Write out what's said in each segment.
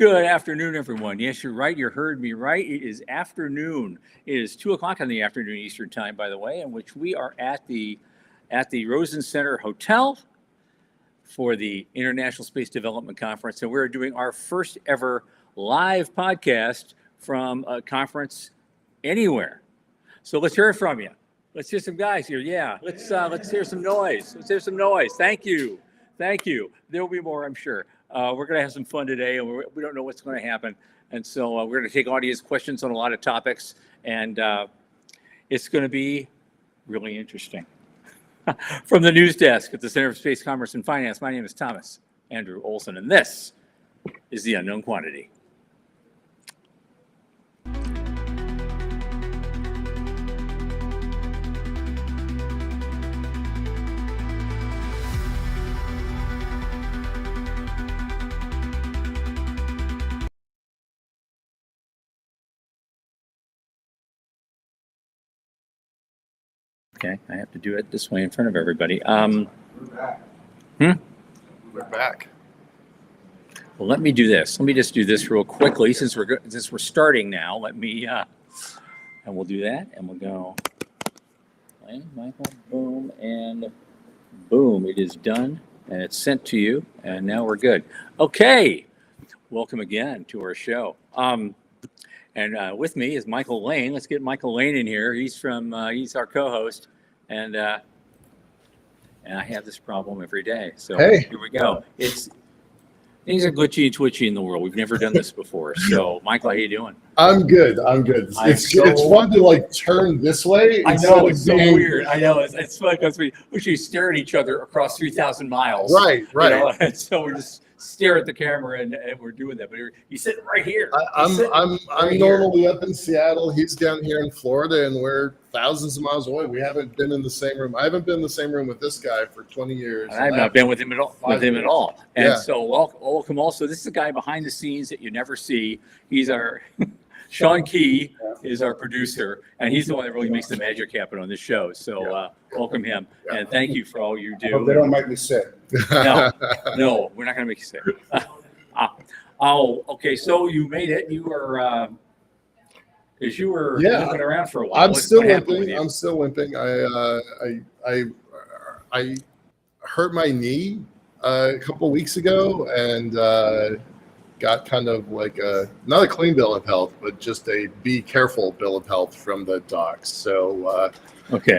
Good afternoon, everyone. Yes, you're right. You heard me right. It is afternoon. It is 2:00 in the afternoon Eastern time, by the way, in which we are at the Rosen Center Hotel for the International Space Development Conference, and we're doing our first ever live podcast from a conference anywhere. So let's hear it from you. Let's hear some guys here. Yeah, let's hear some noise. Let's hear some noise. Thank you. There will be more, I'm sure. We're going to have some fun today, and we don't know what's going to happen. And so we're going to take audience questions on a lot of topics, and it's going to be really interesting. From the news desk at the Center for Space Commerce and Finance, my name is Thomas Andrew Olson, and this is the Unknown Quantity. Okay, I have to do it this way in front of everybody. We're back. Well, let me do this. Let me just do this real quickly since we're starting now. Let me and we'll do that, and we'll go. Play, Michael, boom, and boom. It is done, and it's sent to you, and now we're good. Okay, welcome again to our show. And with me is Michael Lane. Let's get Michael Lane in here. He's our co-host, and I have this problem every day. So Hey. Here we go. Things are glitchy and twitchy in the world. We've never done this before. So Michael, how you doing? I'm good. It's fun to turn this way. I know, it's so weird. I know it's fun because we usually stare at each other across 3,000 miles. Right. You know? And so we just stare at the camera and we're doing that. But he's sitting right here. I'm normally up in Seattle. He's down here in Florida, and we're thousands of miles away. We haven't been in the same room. I haven't been in the same room with this guy for 20 years. I've not been with him at all. And Yeah. so welcome also. This is a guy behind the scenes that you never see. He's our Sean Key is our producer, and he's the one that really makes the magic happen on this show. So welcome him, and thank you for all you do. I hope they don't make me sick. No, we're not going to make you sick. Okay. So you made it. You were, as you were looking around for a while. I'm still limping. I hurt my knee a couple of weeks ago, and got kind of like not a clean bill of health, but just a be careful bill of health from the docs. So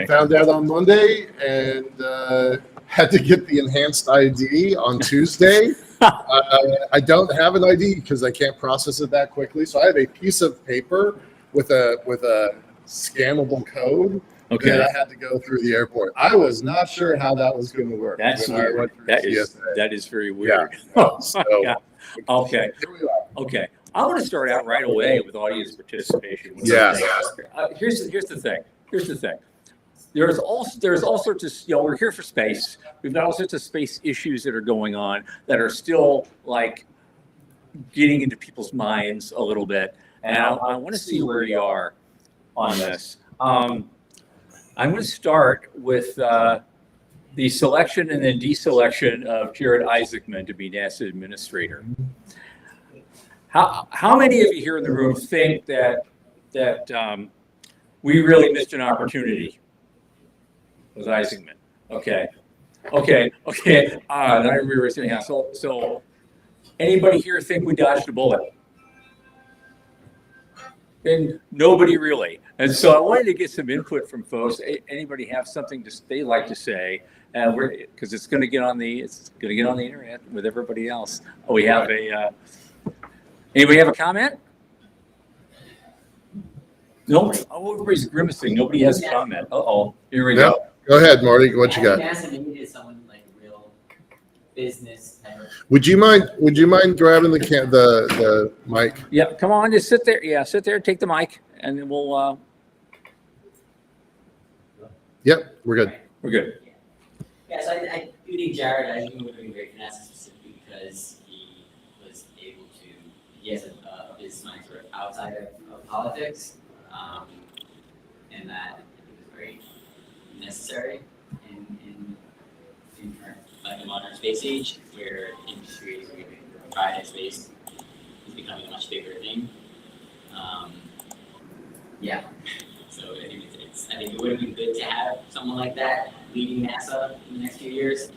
found out on Monday, and had to get the enhanced ID on Tuesday. I don't have an ID because I can't process it that quickly. So I have a piece of paper with a scannable code that I had to go through the airport. I was not sure how that was going to work. That's weird. That is very weird. Yeah. So, Okay. I want to start out right away with audience participation. Yeah. Here's the thing. There's all sorts of, we're here for space. We've got all sorts of space issues that are going on that are still like getting into people's minds a little bit. And I want to see where you are on this. I'm going to start with the selection and then deselection of Jared Isaacman to be NASA administrator. How many of you here in the room think that we really missed an opportunity with Isaacman? Okay. Not everybody raised their hand. So anybody here think we dodged a bullet? And nobody really. And so I wanted to get some input from folks. Anybody have something they like to say? Because it's going to get on the internet with everybody else. We have anybody have a comment? Nobody. Oh, everybody's grimacing. Nobody has a comment. Here we go. Go ahead, Marty. What you got? NASA needed someone like real business. Would you mind grabbing the mic? Yeah, come on, just sit there. Yeah, sit there. Take the mic, and then we'll. Yep, we're good. We're good. Yeah, so I do think Jared Isaacman would be great for NASA specifically because he was able to. He has a business mind sort of outside of politics, and that it was very necessary in current, like the modern space age, where industry is moving from private space is Yeah. So I think it would be good to have someone like that leading NASA in the next few years.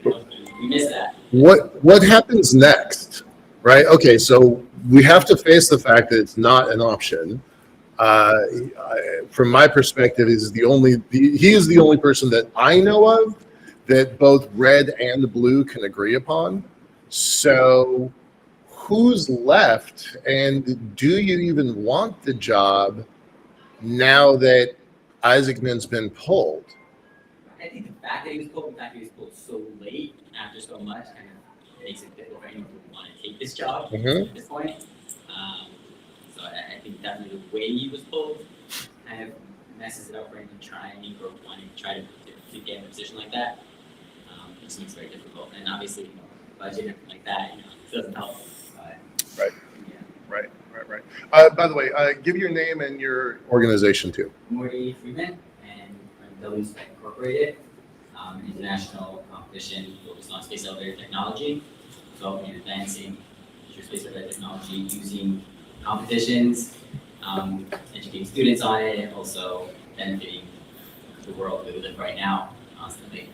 We miss that. What happens next, right? Okay, so we have to face the fact that it's not an option. From my perspective, he is the only person that I know of that both red and blue can agree upon. So who's left, and do you even want the job now that Isaacman's been pulled? I think the fact that he was pulled so late after so much kind of makes it difficult for anyone who want to take this job at this point. So I think definitely the way he was pulled kind of messes it up for anyone trying or wanting to try to get in a position like that. It just makes it very difficult. And obviously, budget and like that, it doesn't help. Right. Yeah. Right. By the way, give your name and your organization too. Morty Freeman and WSpec Incorporated, international competition focused on space elevator technology, developing and advancing future space elevator technology using competitions, educating students on it, and also benefiting the world we live in right now constantly.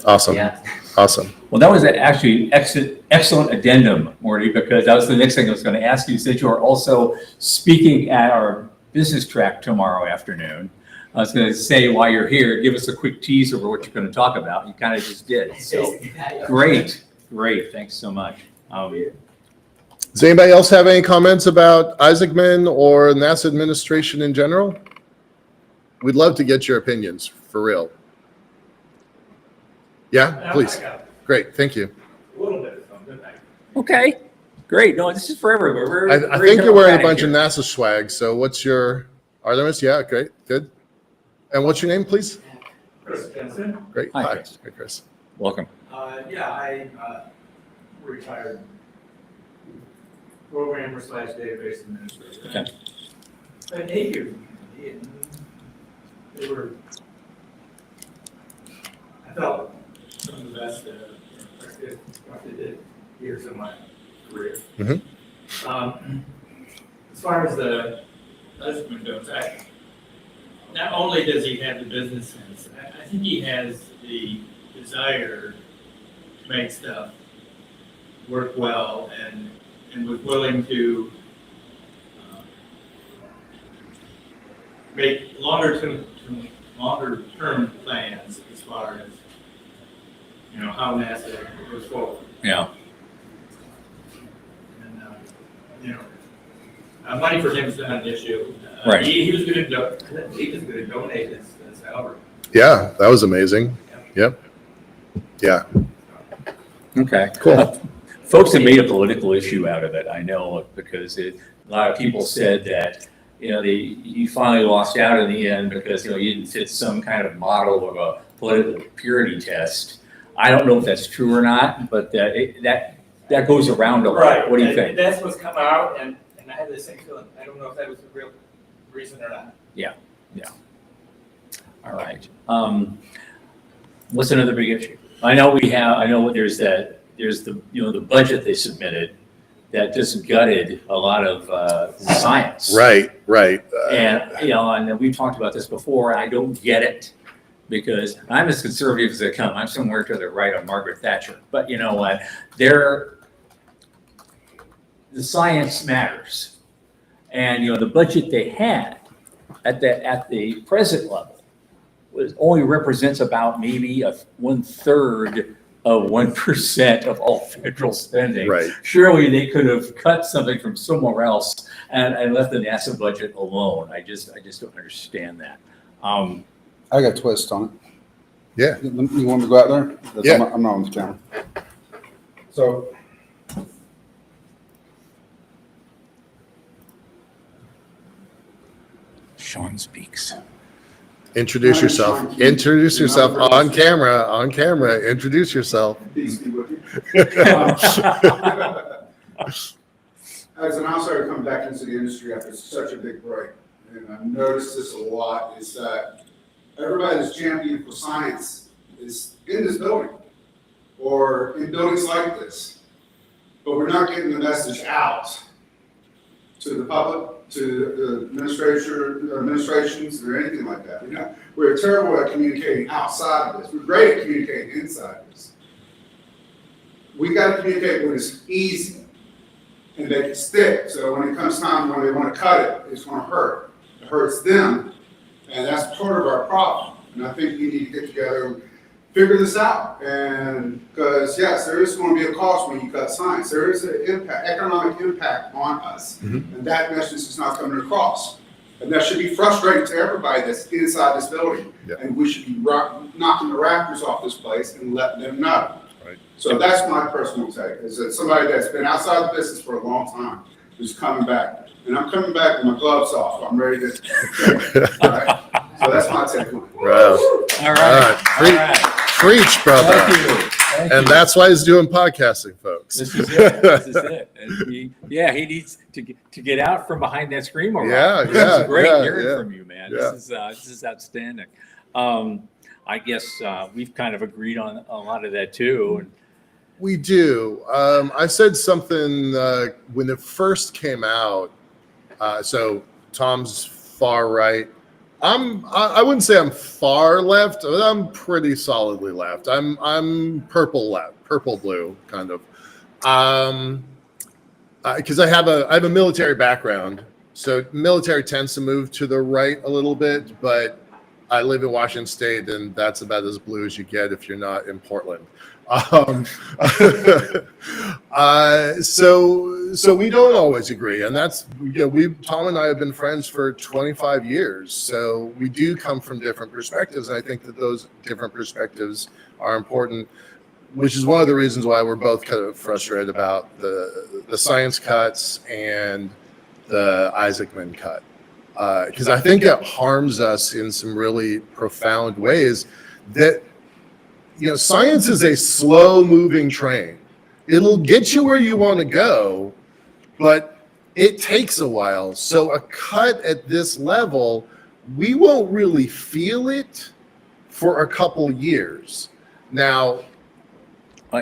Awesome. Yeah. Awesome. Well, that was actually excellent addendum, Morty, because that was the next thing I was going to ask you. Since you are also speaking at our business track tomorrow afternoon, I was going to say while you're here, give us a quick tease over what you're going to talk about. You kind of just did. So great. Thanks so much. Does anybody else have any comments about Isaacman or NASA administration in general? We'd love to get your opinions, for real. Yeah, please. Great, thank you. A little bit of something. Okay, great. No, this is for everywhere. I think you're wearing a bunch of NASA swag, so what's your, Artemis? Yeah, great, good. And what's your name, please? Chris Jensen. Great, Hi, hi, Chris. Hi, Chris. Welcome. I retired programmer / database administrator. Okay. And they were, I felt some of the best I did years of my career. As far as the husband goes, not only does he have the business sense, I think he has the desire to make stuff work well and was willing to make longer term plans as far as how NASA goes forward. Yeah. And money for him is not an issue. Right. He was going to donate his salary. Yeah, that was amazing. Yep. Yeah. Okay. Cool. Folks have made a political issue out of it. I know, because a lot of people said that you finally lost out in the end because you didn't fit some kind of model of a political purity test. I don't know if that's true or not, but that goes around a lot. Right. What do you think? That's what's come out, and I had the same feeling. I don't know if that was the real reason or not. Yeah. All right. What's another big issue? I know there's the budget they submitted that just gutted a lot of science. Right. And and we've talked about this before. I don't get it because I'm as conservative as they come. I'm somewhere to the right of Margaret Thatcher. But you know what? The science matters, and the budget they had at the present level only represents about maybe 1/3 of 1% of all federal spending. Right. Surely they could have cut something from somewhere else and left the NASA budget alone. I just don't understand that. I got a twist on it. Yeah. You want me to go out there? Yeah. I'm not on the camera. So, Sean speaks. Introduce yourself. Introduce yourself on camera. Introduce yourself. peace be with you. As an outsider coming back into the industry after such a big break, and I've noticed this a lot, is that everybody that's championing for science is in this building or in buildings like this, but we're not getting the message out to the public, to the administrations, or anything like that. We're terrible at communicating outside of this. We're great at communicating inside of this. We got to communicate when it's easy and they can stick. So when it comes time when they want to cut it, it's going to hurt. It hurts them, and that's part of our problem. And I think we need to get together and figure this out. And because yes, there is going to be a cost when you cut science. There is an impact, economic impact on us, and that message is not coming across. And that should be frustrating to everybody that's inside this building. Yep. And we should be knocking the rafters off this place and letting them know. Right. So that's my personal take, is that somebody that's been outside the business for a long time is coming back. And I'm coming back with my gloves off. I'm ready to, right? So that's my take on it. Right. All right. All right. Preach, brother. Thank you. Thank And you. that's why he's doing podcasting, folks. This is it. This is it. And he needs to get out from behind that screen more. Yeah, This yeah, is great yeah, hearing yeah. from you, man. Yeah. This is outstanding. I guess we've kind of agreed on a lot of that too. And We do. I said something when it first came out. So Tom's far right. I wouldn't say I'm far left. I'm pretty solidly left. I'm purple left, purple blue kind of. Because I have a military background, so military tends to move to the right a little bit. But I live in Washington State, and that's about as blue as you get if you're not in Portland. So we don't always agree, and that's Tom and I have been friends for 25 years, so we do come from different perspectives, and I think that those different perspectives are important, which is one of the reasons why we're both kind of frustrated about the science cuts and the Isaacman cut, because I think it harms us in some really profound ways. That science is a slow-moving train. It'll get you where you want to go, but it takes a while. So a cut at this level, we won't really feel it for a couple years. Now,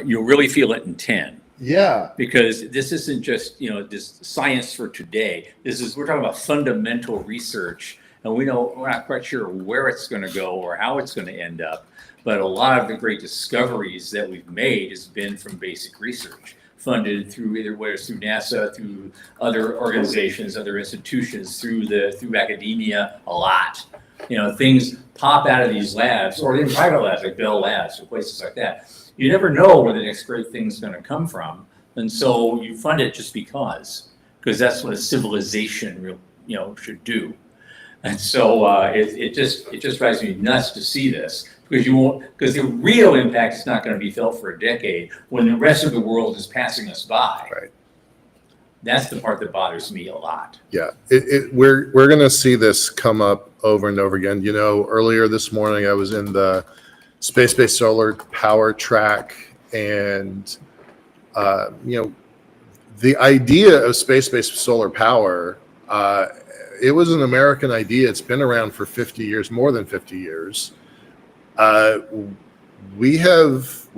you'll really feel it in 10. yeah, Because this isn't just, this science for today. We're talking about fundamental research, and we're not quite sure where it's going to go or how it's going to end up. But a lot of the great discoveries that we've made has been from basic research, funded through whether it's through NASA, through other organizations, other institutions, through academia, a lot. Things pop out of these labs, or in private labs like Bell Labs or places like that. You never know where the next great thing's going to come from, and so you fund it just because that's what a civilization should do. And so it just drives me nuts to see this, because the real impact is not going to be felt for a decade when the rest of the world is passing us by. right. That's the part that bothers me a lot. Yeah, we're going to see this come up over and over again. Earlier this morning I was in the space-based solar power track, and the idea of space-based solar power, it was an American idea. It's been around for 50 years, more than 50 years. We have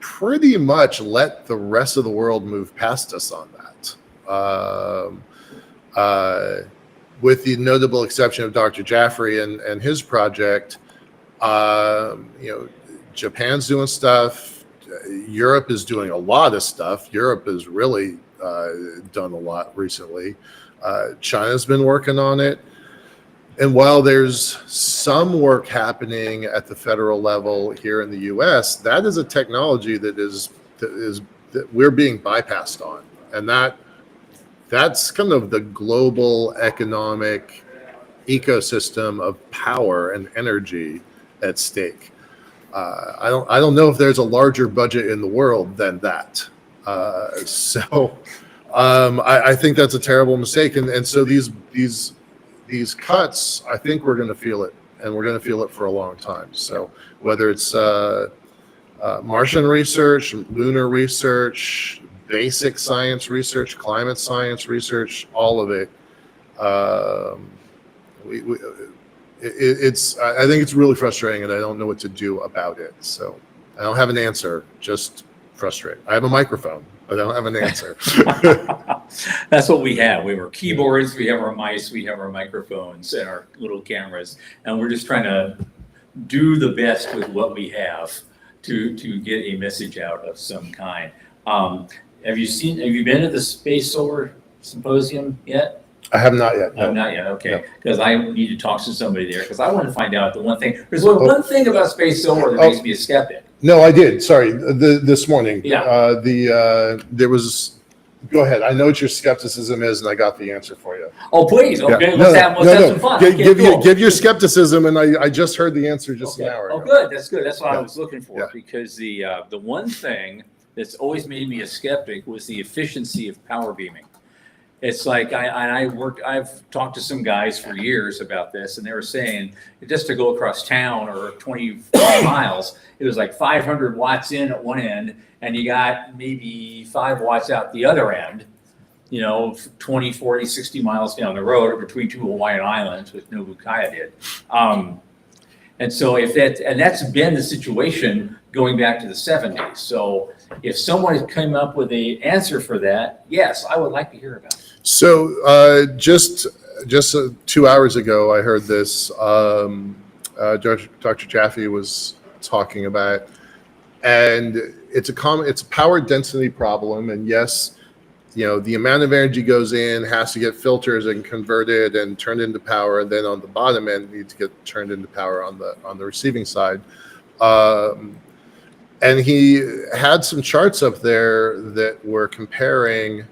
pretty much let the rest of the world move past us on that. With the notable exception of Dr. Jaffrey and his project, Japan's doing stuff. Europe is doing a lot of stuff. Europe has really done a lot recently. China's been working on it. And while there's some work happening at the federal level here in the U.S., that is a technology that we're being bypassed on. And that's kind of the global economic ecosystem of power and energy at stake. I don't know if there's a larger budget in the world than that. I think that's a terrible mistake. And so these cuts, I think we're going to feel it, and we're going to feel it for a long time. So whether it's Martian research, lunar research, basic science research, climate science research, all of it, I think it's really frustrating, and I don't know what to do about it. So I don't have an answer, just frustrated. I have a microphone, but I don't have an answer. That's what we have. We have our keyboards, we have our mice, we have our microphones and our little cameras, and we're just trying to do the best with what we have to get a message out of some kind. Have you been to the Space Solar Symposium yet? I have not yet. Oh, No. not yet, okay. No. Because I need to talk to somebody there, because I want to find out the one thing. There's one thing about Space Solar that makes me a skeptic. No, I did. Sorry, this morning. Yeah. There was. Go ahead. I know what your skepticism is, and I got the answer for you. Oh, please, okay, Yeah. let's have some fun. Okay, cool. Give your skepticism, and I just heard the answer just an hour Oh, ago. good, that's good. That's what I Yeah. was looking for, Yeah. because the one thing that's always made me a skeptic was the efficiency of power beaming. It's like I've talked to some guys for years about this, and they were saying just to go across town or 25 miles, it was like 500 watts in at one end, and you got maybe 5 watts out the other end, 20, 40, 60 miles down the road between two Hawaiian islands, which Nobukaya did. And so that's been the situation going back to the 70s. So if someone came up with an answer for that, yes, I would like to hear about it. So just 2 hours ago, I heard this. Dr. Jaffe was talking about it, and it's a power density problem. And yes, the amount of energy goes in has to get filters and converted and turned into power, and then on the bottom end needs to get turned into power on the receiving side. And he had some charts up there that were comparing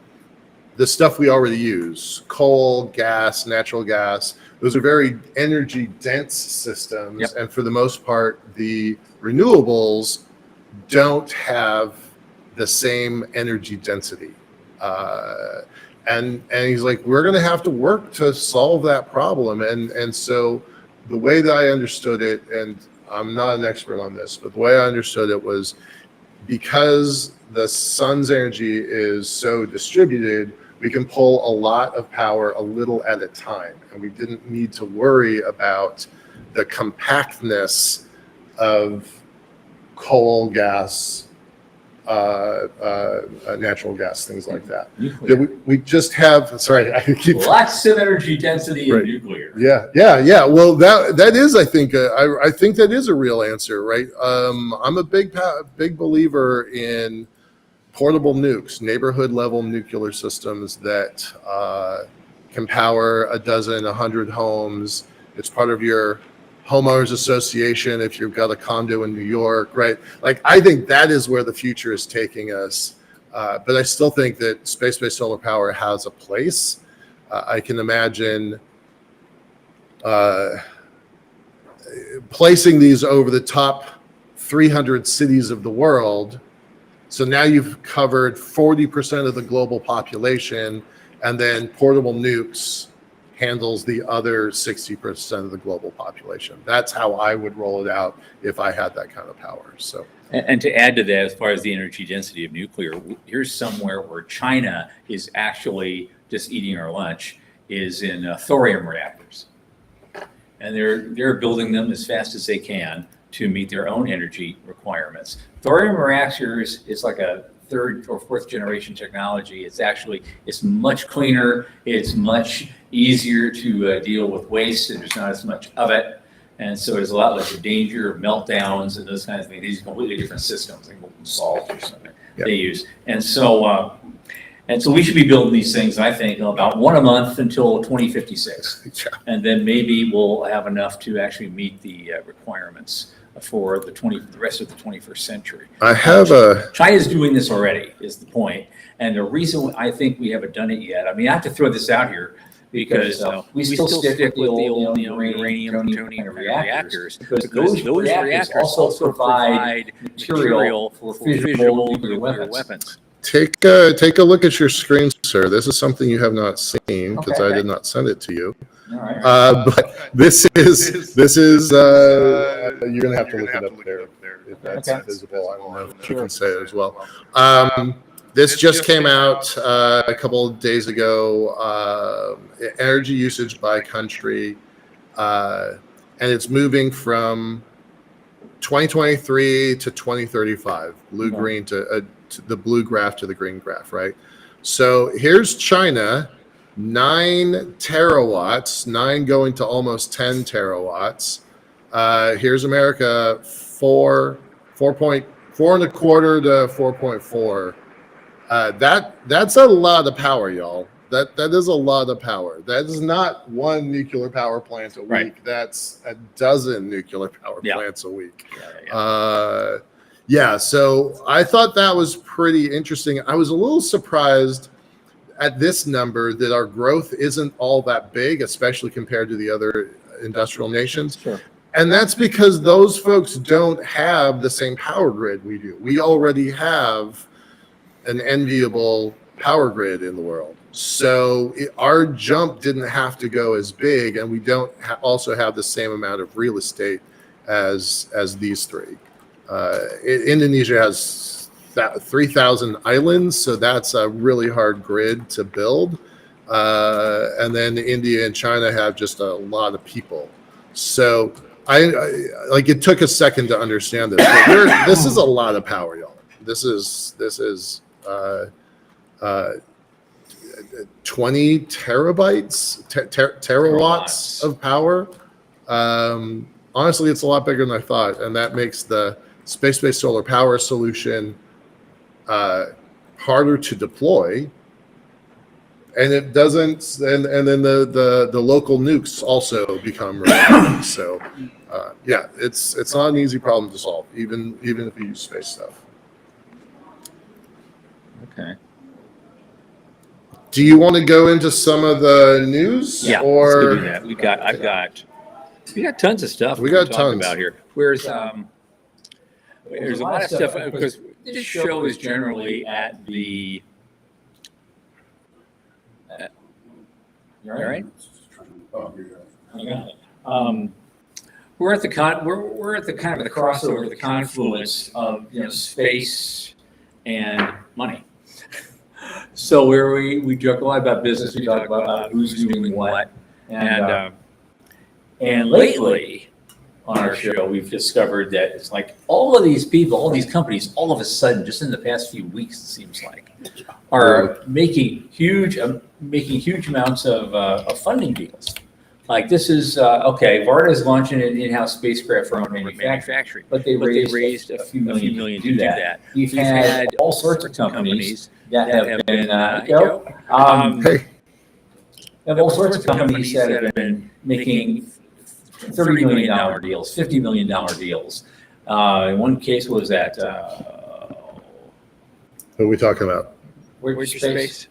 the stuff we already use: coal, gas, natural gas. Those are very energy dense systems. Yep. And for the most part, the renewables don't have the same energy density. And he's like, we're going to have to work to solve that problem. And so the way that I understood it, and I'm not an expert on this, but the way I understood it was because the sun's energy is so distributed, we can pull a lot of power a little at a time. And we didn't need to worry about the compactness of coal, gas, natural gas, things like that. We just have, sorry, I keep Lots of energy density in Right. nuclear. Yeah. Well, that is, I think that is a real answer, right? I'm a big believer in portable nukes, neighborhood level nuclear systems that can power 100 homes. It's part of your homeowners association if you've got a condo in New York, right? Like, I think that is where the future is taking us. But I still think that space-based solar power has a place. I can imagine placing these over the top 300 cities of the world. So now you've covered 40% of the global population, and then portable nukes handles the other 60% of the global population. That's how I would roll it out if I had that kind of power. So, And to add to that, as far as the energy density of nuclear, here's somewhere where China is actually just eating our lunch, is in thorium reactors. And they're building them as fast as they can to meet their own energy requirements. Thorium reactors is like a 3rd or 4th generation technology. It's much cleaner. It's much easier to deal with waste, and there's not as much of it. And so there's a lot less danger of meltdowns and those kinds of things. These are completely different systems, like salt or something they use. And so we should be building these things, I think, about one a month until 2056. And then maybe we'll have enough to actually meet the requirements for the rest of the 21st century. China's doing this already, is the point. And the reason I think we haven't done it yet, I mean, I have to throw this out here because we still stick with the old uranium, plutonium reactors. Because those reactors also provide material for fissionable nuclear weapons. Take a look at your screen, sir. This is something you have not seen because I did not send it to you. All right. But this is you're gonna have to look it up there if that's visible. I don't know if you can say it as well. This just came out a couple of days ago. Energy usage by country, and it's moving from 2023 to 2035. Blue green to the blue graph to the green graph, right? So here's China, 9 terawatts, 9 going to almost 10 terawatts. Here's America, 4.4 and a quarter to 4.4. That's a lot of power, y'all. That is a lot of power. That is not one nuclear power plant a week. Right. That's a dozen nuclear power Yeah. plants a week. Yeah. So I thought that was pretty interesting. I was a little surprised at this number that our growth isn't all that big, especially compared to the other industrial nations. Sure. And that's because those folks don't have the same power grid we do. We already have an enviable power grid in the world. So our jump didn't have to go as big, and we don't also have the same amount of real estate as these three. Indonesia has 3,000 islands, so that's a really hard grid to build. And then India and China have just a lot of people. So I like, it took a second to understand this. But this is a lot of power, y'all. This is 20 terabytes, terawatts of power. Honestly, it's a lot bigger than I thought, and that makes the space-based solar power solution harder to deploy. And it doesn't, and then the local nukes also become relevant. So yeah, it's not an easy problem to solve, even if you use space stuff. Okay. Do you want to go into some of the news? Yeah. Or Let's do that. We got tons of stuff. We got to talk tons about here. There's a lot of stuff because this show is generally at the. You all right? We're at the we're at the kind of the crossover, the confluence of space and money. So where we joke a lot about business, we talk about who's doing what, and lately on our show we've discovered that it's like all of these people, all these companies, all of a sudden, just in the past few weeks, it seems like, are making huge amounts of funding deals. Like this is okay. Varda is launching an in-house spacecraft for manufacturing, but they raised a few million to do that. We've had all sorts of companies that have been have all sorts of companies that have been making $30 million deals, $50 million deals. In one case was that. What are we talking about? Where's your space?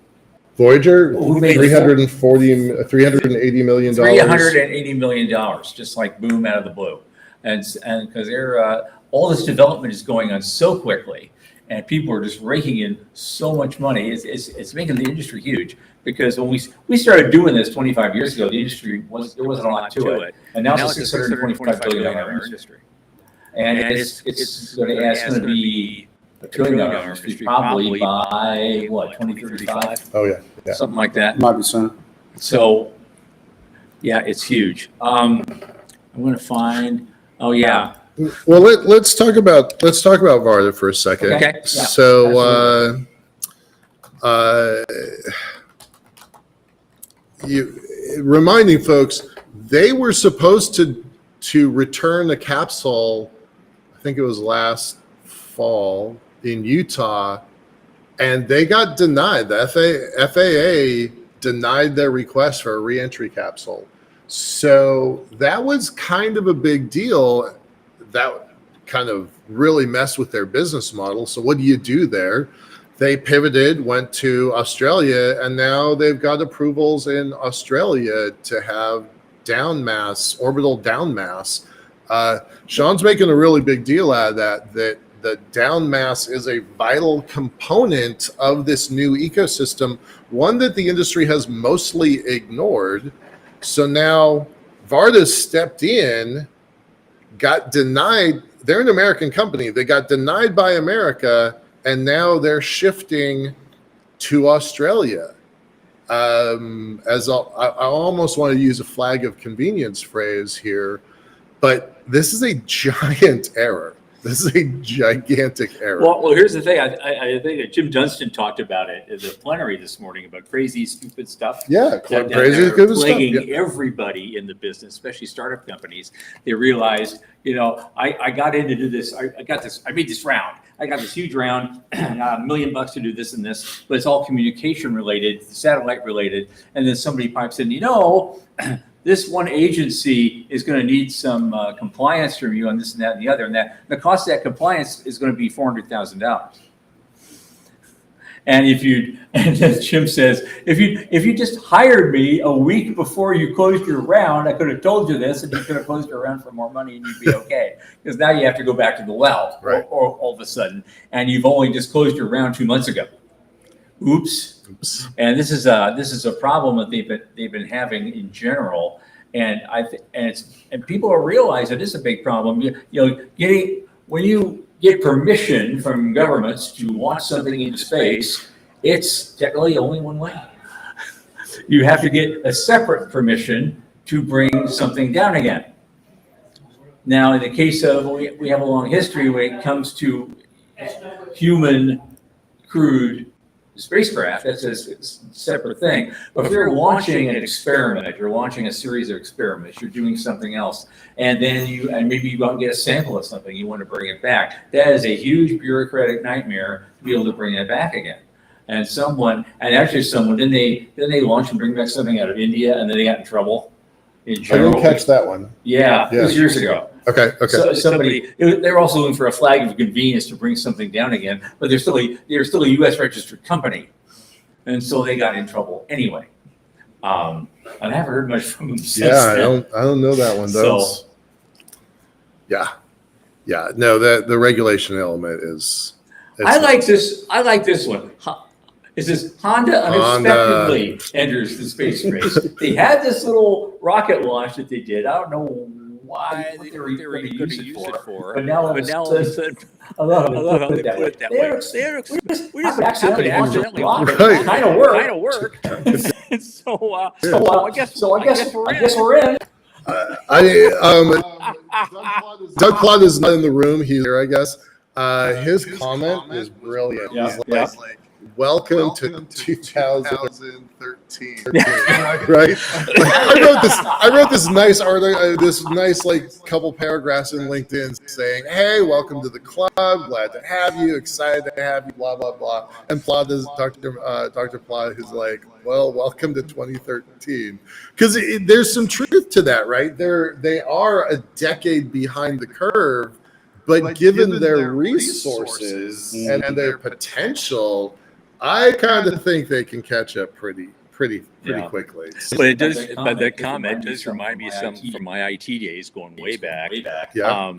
Voyager, Who made $380 million. $380 million, just like boom out of the blue, and because they're all this development is going on so quickly, and people are just raking in so much money. It's making the industry huge. Because when we started doing this 25 years ago, the industry there wasn't a lot to it, and now it's a $625 billion industry, and it's going to be $1 trillion industry probably by what 2035. Oh yeah, Something like that. Might be so. So yeah, it's huge. I'm going to find. Oh yeah. Well, let's talk about Varda for a second. Okay. Yeah, so reminding folks, they were supposed to return a capsule, I think it was last fall in Utah, and they got denied. The FAA denied their request for a reentry capsule. So that was kind of a big deal. That kind of really messed with their business model. So what do you do there? They pivoted, went to Australia, and now they've got approvals in Australia to have orbital down mass. Sean's making a really big deal out of that the down mass is a vital component of this new ecosystem, one that the industry has mostly ignored. So now Varda's stepped in, got denied. They're an American company. They got denied by America, and now they're shifting to Australia. As I almost want to use a flag of convenience phrase here, but this is a giant error. This is a gigantic error. Well, here's the thing. I think that Jim Dunstan talked about it at the plenary this morning about crazy, stupid stuff. Yeah, That crazy, they're stupid stuff. plaguing Yeah. everybody in the business, especially startup companies. They realized, I got in to do this. I made this round. I got this huge round, $1 million to do this and this, but it's all communication related, satellite related. And then somebody pipes in, this one agency is going to need some compliance from you on this and that and the other, and that the cost of that compliance is going to be $400,000. And and then Jim says, if you just hired me a week before you closed your round, I could have told you this, and you could have closed your round for more money, and you'd be okay. Because now you have to go back to the well, Right. or all of a sudden, and you've only just closed your round 2 months ago. Oops. And this is a problem that they've been having in general, and and people are realizing it is a big problem. When you get permission from governments to launch something into space, it's technically only one way. You have to get a separate permission to bring something down again. Now, in the case of, we have a long history when it comes to human crewed spacecraft. That's a separate thing. But if you're launching an experiment, you're launching a series of experiments, you're doing something else, and then maybe you go out and get a sample of something, you want to bring it back. That is a huge bureaucratic nightmare to be able to bring it back again. And then they launch and bring back something out of India, and then they got in trouble. In I general. didn't catch that one. Yeah, it was years ago. Okay. So they're also looking for a flag of convenience to bring something down again, but they're still a U.S. registered company, and so they got in trouble anyway. And I haven't heard much from them since then. I don't know that one though. So, Yeah. No, the regulation element is. I like this one. It says Honda unexpectedly enters the space race. They had this little rocket launch that they did. I don't know why they were going to use it for, but now all of a sudden, I love how they put it that way. We just accidentally launched it. Kind of worked. So I guess we're in. Doug Plott is not in the room. He's here, I guess. His comment is brilliant. Yeah. He's like, welcome to 2013. Right? I wrote this nice article, this nice couple paragraphs in LinkedIn saying, "Hey, welcome to the club. Glad to have you. Excited to have you. Blah blah blah." And Dr. Plott is like, "Well, welcome to 2013," because there's some truth to that, right? They are a decade behind the curve, but given their resources and their potential, I kind of think they can catch up pretty quickly. But that comment does remind me of some from my IT days going way back. Yeah.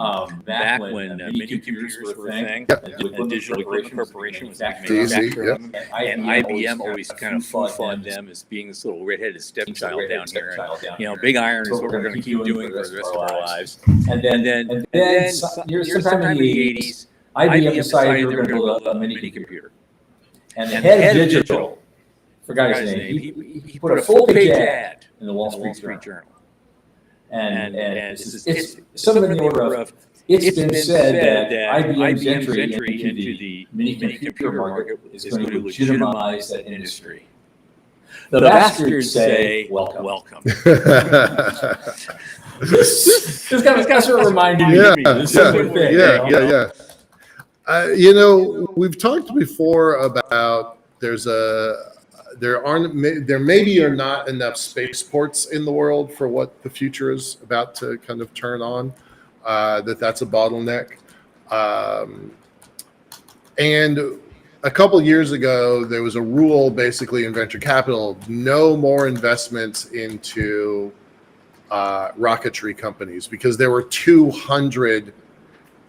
Back when mini computers were a thing, and Digital Equipment Corporation was DEC, manufacturing them, and IBM always kind of fun them as being this little redheaded stepchild down here. And, big iron is what we're going to keep doing for the rest of our lives. And then sometime in the 80s, IBM decided they were going to build a mini computer. And the head of digital, forgot his name, he put a full-page ad in the Wall Street Journal. And it's something in the order of, it's been said that IBM's entry into the mini computer market is going to legitimize that industry. The bastards say, welcome. This kind of sort of reminded me of the same thing. Yeah. We've talked before about there maybe are not enough spaceports in the world for what the future is about to kind of turn on. That's a bottleneck. And a couple of years ago, there was a rule basically in venture capital: no more investments into rocketry companies, because there were 200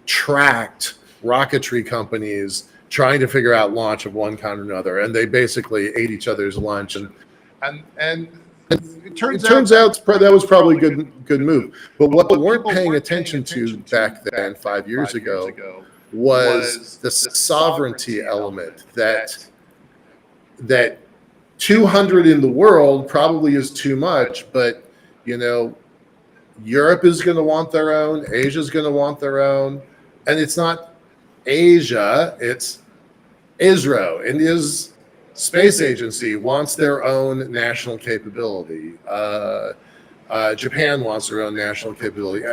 tracked rocketry companies trying to figure out launch of one kind or another, and they basically ate each other's lunch. And it turns out that was probably good move. But what we weren't paying attention to back then, 5 years ago, was the sovereignty element. That 200 in the world probably is too much, but Europe is going to want their own, Asia's going to want their own. and it's not Asia, it's ISRO, India's space agency, wants their own national capability. Japan wants their own national capability.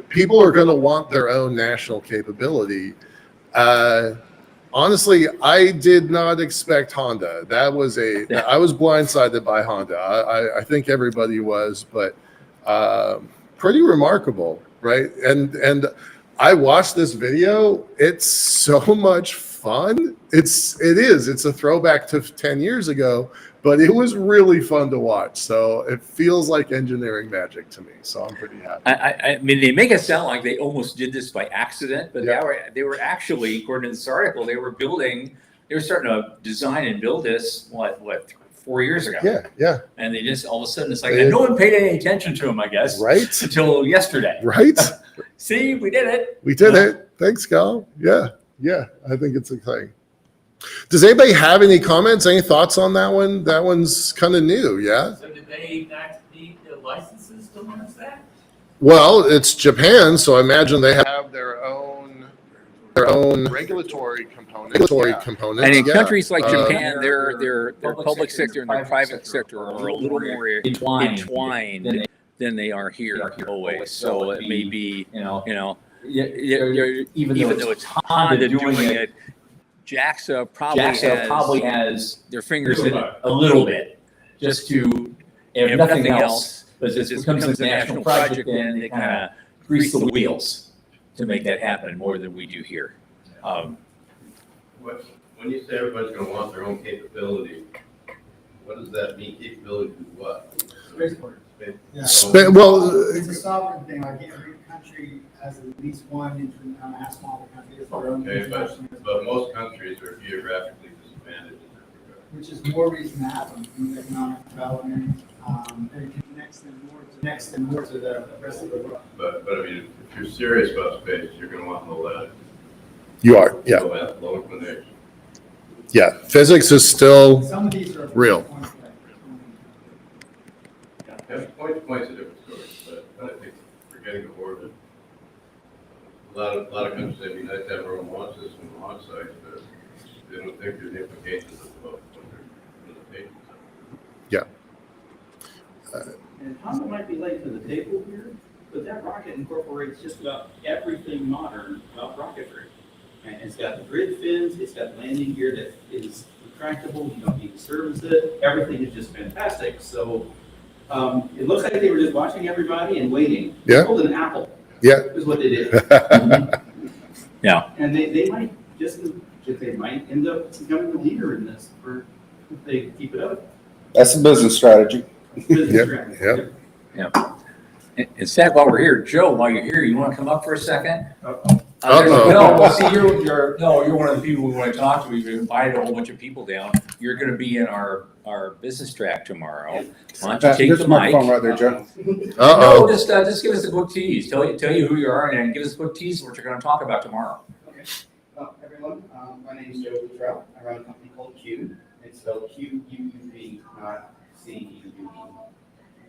People are going to want their own national capability. Honestly, I did not expect Honda. I was blindsided by Honda. I think everybody was, but pretty remarkable, right? And I watched this video. It's so much fun. It's a throwback to 10 years ago, but it was really fun to watch. So it feels like engineering magic to me. So I'm pretty happy. I mean, they make it sound like they almost did this by accident, but Yeah. they were actually, according to this article, they were starting to design and build this, what, 4 years ago? Yeah. And they just, all of a sudden, it's like, no one paid any attention to them, I guess. Right? Until yesterday. Right? See, we did it. We did it. Thanks, Cal. Yeah. I think it's exciting. Does anybody have any comments, any thoughts on that one? That one's kind of new, yeah? So did they not need the licenses to launch that? Well, it's Japan, so I imagine they have their own regulatory components. And in yeah. countries like Uh, Japan, their public sector and their private sector are a little more entwined than they are here always. So it may be, even though it's Honda doing it, JAXA probably has their fingers in it a little bit, just to, if nothing else, but this becomes a national project, then they kind of grease the wheels to make that happen more than we do here. When you say everybody's going to want their own capability, what does that mean? Capability to do what? Spaceport. Yeah. Well, It's a sovereign thing, like every country has at least one, as small a country as their own Okay, international. but most countries are geographically disadvantaged in that regard. Which is more reason to have them, economic development, and it connects them more to the rest of the world. But I mean, if you're serious about space, you're going to want low latitude. you are, yeah. Low inclination. Yeah, physics is still Some of these are. real. Point's a different story, but I think forgetting the orbit. A lot of countries, it'd be nice to have our own launch system and launch sites, but they don't think there's implications of what their limitations are. And Honda might be late to the table here, but that rocket incorporates just about everything modern about rocketry. And it's got the grid fins, it's got landing gear that is retractable, you don't need to service it, everything is just fantastic. So it looks like they were just watching everybody and waiting. Yeah. Pulled an apple. Yeah. Is what they did. Yeah. And they might they might end up becoming the leader in this if they keep it up. That's a business strategy. Business Yep, strategy. yep. In fact, while we're here, Joe, while you're here, you want to come up for a second? Uh-oh. No, well, see, you're one of the people we want to talk to. We've invited a whole bunch of people down. You're going to be in our business track tomorrow. Why don't you take There's the a microphone mic? right there, Joe. Uh-oh. No, just give us a quick tease. Tell you who you are and give us a quick tease of what you're going to talk about tomorrow. Okay. Everyone, my name is Joe Luttrell. I run a company called Cube. It's spelled Q-U-U-B, not C-U-B.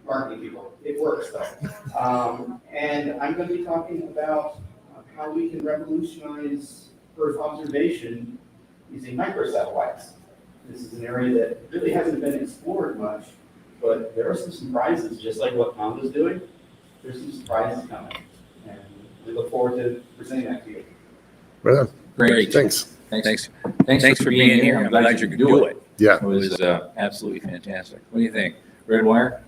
Marketing people. It works though. And I'm going to be talking about how we can revolutionize Earth observation using microsatellites. This is an area that really hasn't been explored much, but there are some surprises, just like what Honda's doing. There's some surprises coming, and we look forward to presenting that to you. Right on. Great. Thanks. Thanks for being here. I'm glad you could do it. Yeah. It was absolutely fantastic. What do you think? Redwire?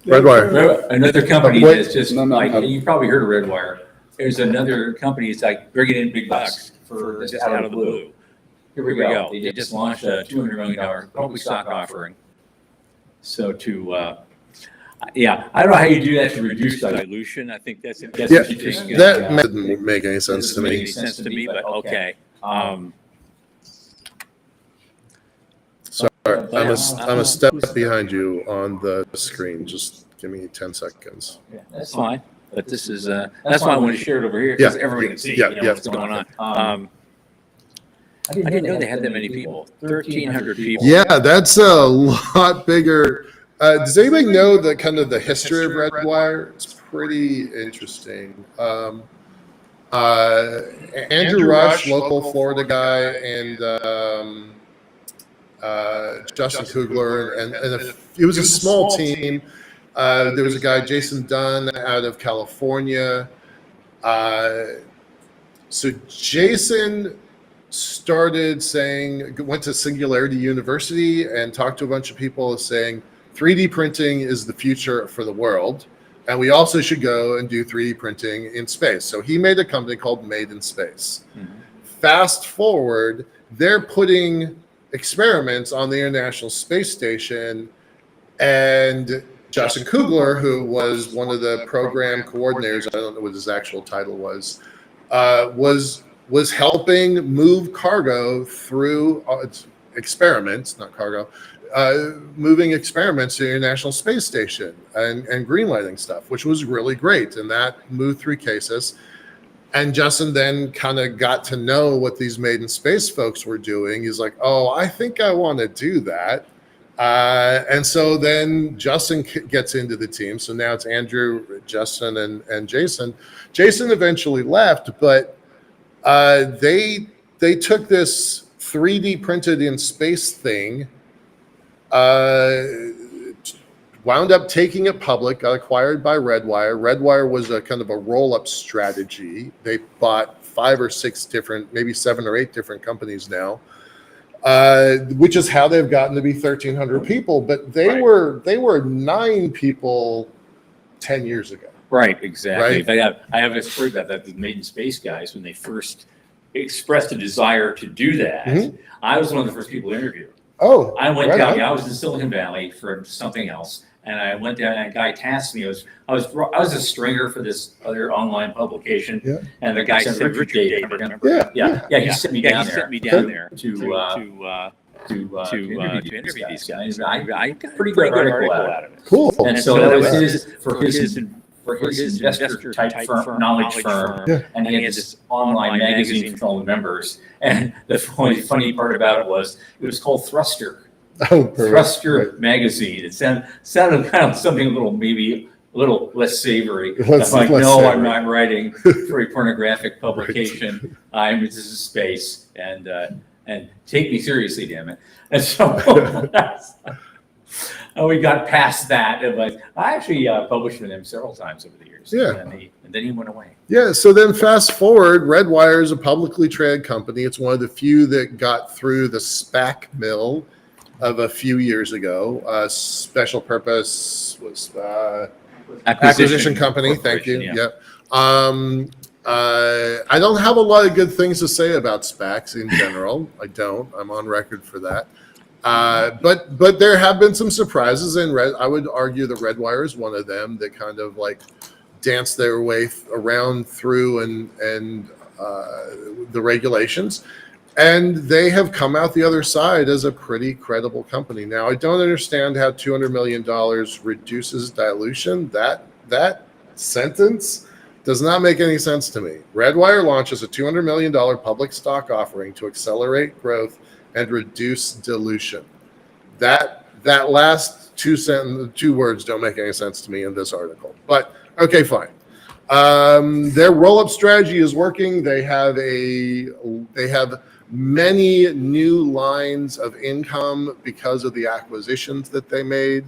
Redwire. Another company Wait. that's just No. like, you probably heard of Redwire. There's another company, it's like bringing in big bucks for just out of the blue. Here we go. They just launched a $200 million public stock offering. So I don't know how you do that to reduce dilution. I think that's Yeah, what you just. that didn't make any sense to Doesn't make me. any sense to me, but okay. Sorry, I'm a step behind you on the screen. Just give me 10 seconds. Yeah, that's fine. But this is, that's why I want to share it over here, because Yeah, everybody can see, yeah, you know, yeah. what's going on. I didn't know they had that many people, 1,300 people. Yeah, that's a lot bigger. Does anybody know the kind of the history of Redwire? It's pretty interesting. Andrew Rush, local Florida guy, and Justin Kugler, and it was a small team. There was a guy, Jason Dunn, out of California. So Jason started saying, went to Singularity University and talked to a bunch of people saying 3D printing is the future for the world. And we also should go and do 3D printing in space. So he made a company called Made in Space. Fast forward, they're putting experiments on the International Space Station, and Justin Kugler, who was one of the program coordinators, I don't know what his actual title was helping move cargo through experiments, not cargo, moving experiments to the International Space Station and greenlighting stuff, which was really great. And that moved through cases. And Justin then kind of got to know what these Made in Space folks were doing. He's like, oh, I think I want to do that. And so then Justin gets into the team. So now it's Andrew, Justin, and Jason. Jason eventually left, but they took this 3D printed in space thing, wound up taking it public, got acquired by Redwire. Redwire was a kind of a roll-up strategy. They bought 5 or 6 different, maybe 7 or 8 different companies now. Which is how they've gotten to be 1,300 people, but they were 9 people 10 years ago. Right, exactly. Right? I have a story about that. The Made in Space guys, when they first expressed a desire to do that, I was one of the first people interviewed. Oh, I went right down. on. I was in Silicon Valley for something else, and I went down. And a guy tasked me. I was a stringer for this other online publication, Yeah. and the guy said Richard David. Yeah. He sent me down there Okay. to interview these guys. I got a pretty good article out of it. Cool. And so that was his investor type firm, knowledge firm, Yeah. and he had this online magazine for all the members. And the funny part about it was called Thruster. Oh, perfect. Thruster Right. magazine. It sounded kind of something maybe a little less savory. Less- I'm like, less no, savory. I'm not writing for a pornographic publication. This is space, and take me seriously, damn it. And so we got past that. And I actually published with him several times over the years. Yeah. And then he went away. Yeah, so then fast forward, Redwire is a publicly traded company. It's one of the few that got through the SPAC mill of a few years ago. Special purpose was acquisition company. Thank you. Yeah. Yep. I don't have a lot of good things to say about SPACs in general. I don't. I'm on record for that. But there have been some surprises, and I would argue that Redwire is one of them that kind of like danced their way around through and the regulations. And they have come out the other side as a pretty credible company. Now, I don't understand how $200 million reduces dilution. That sentence does not make any sense to me. Redwire launches a $200 million public stock offering to accelerate growth and reduce dilution. That last two words don't make any sense to me in this article. But okay, fine. Their roll-up strategy is working. They have many new lines of income because of the acquisitions that they made.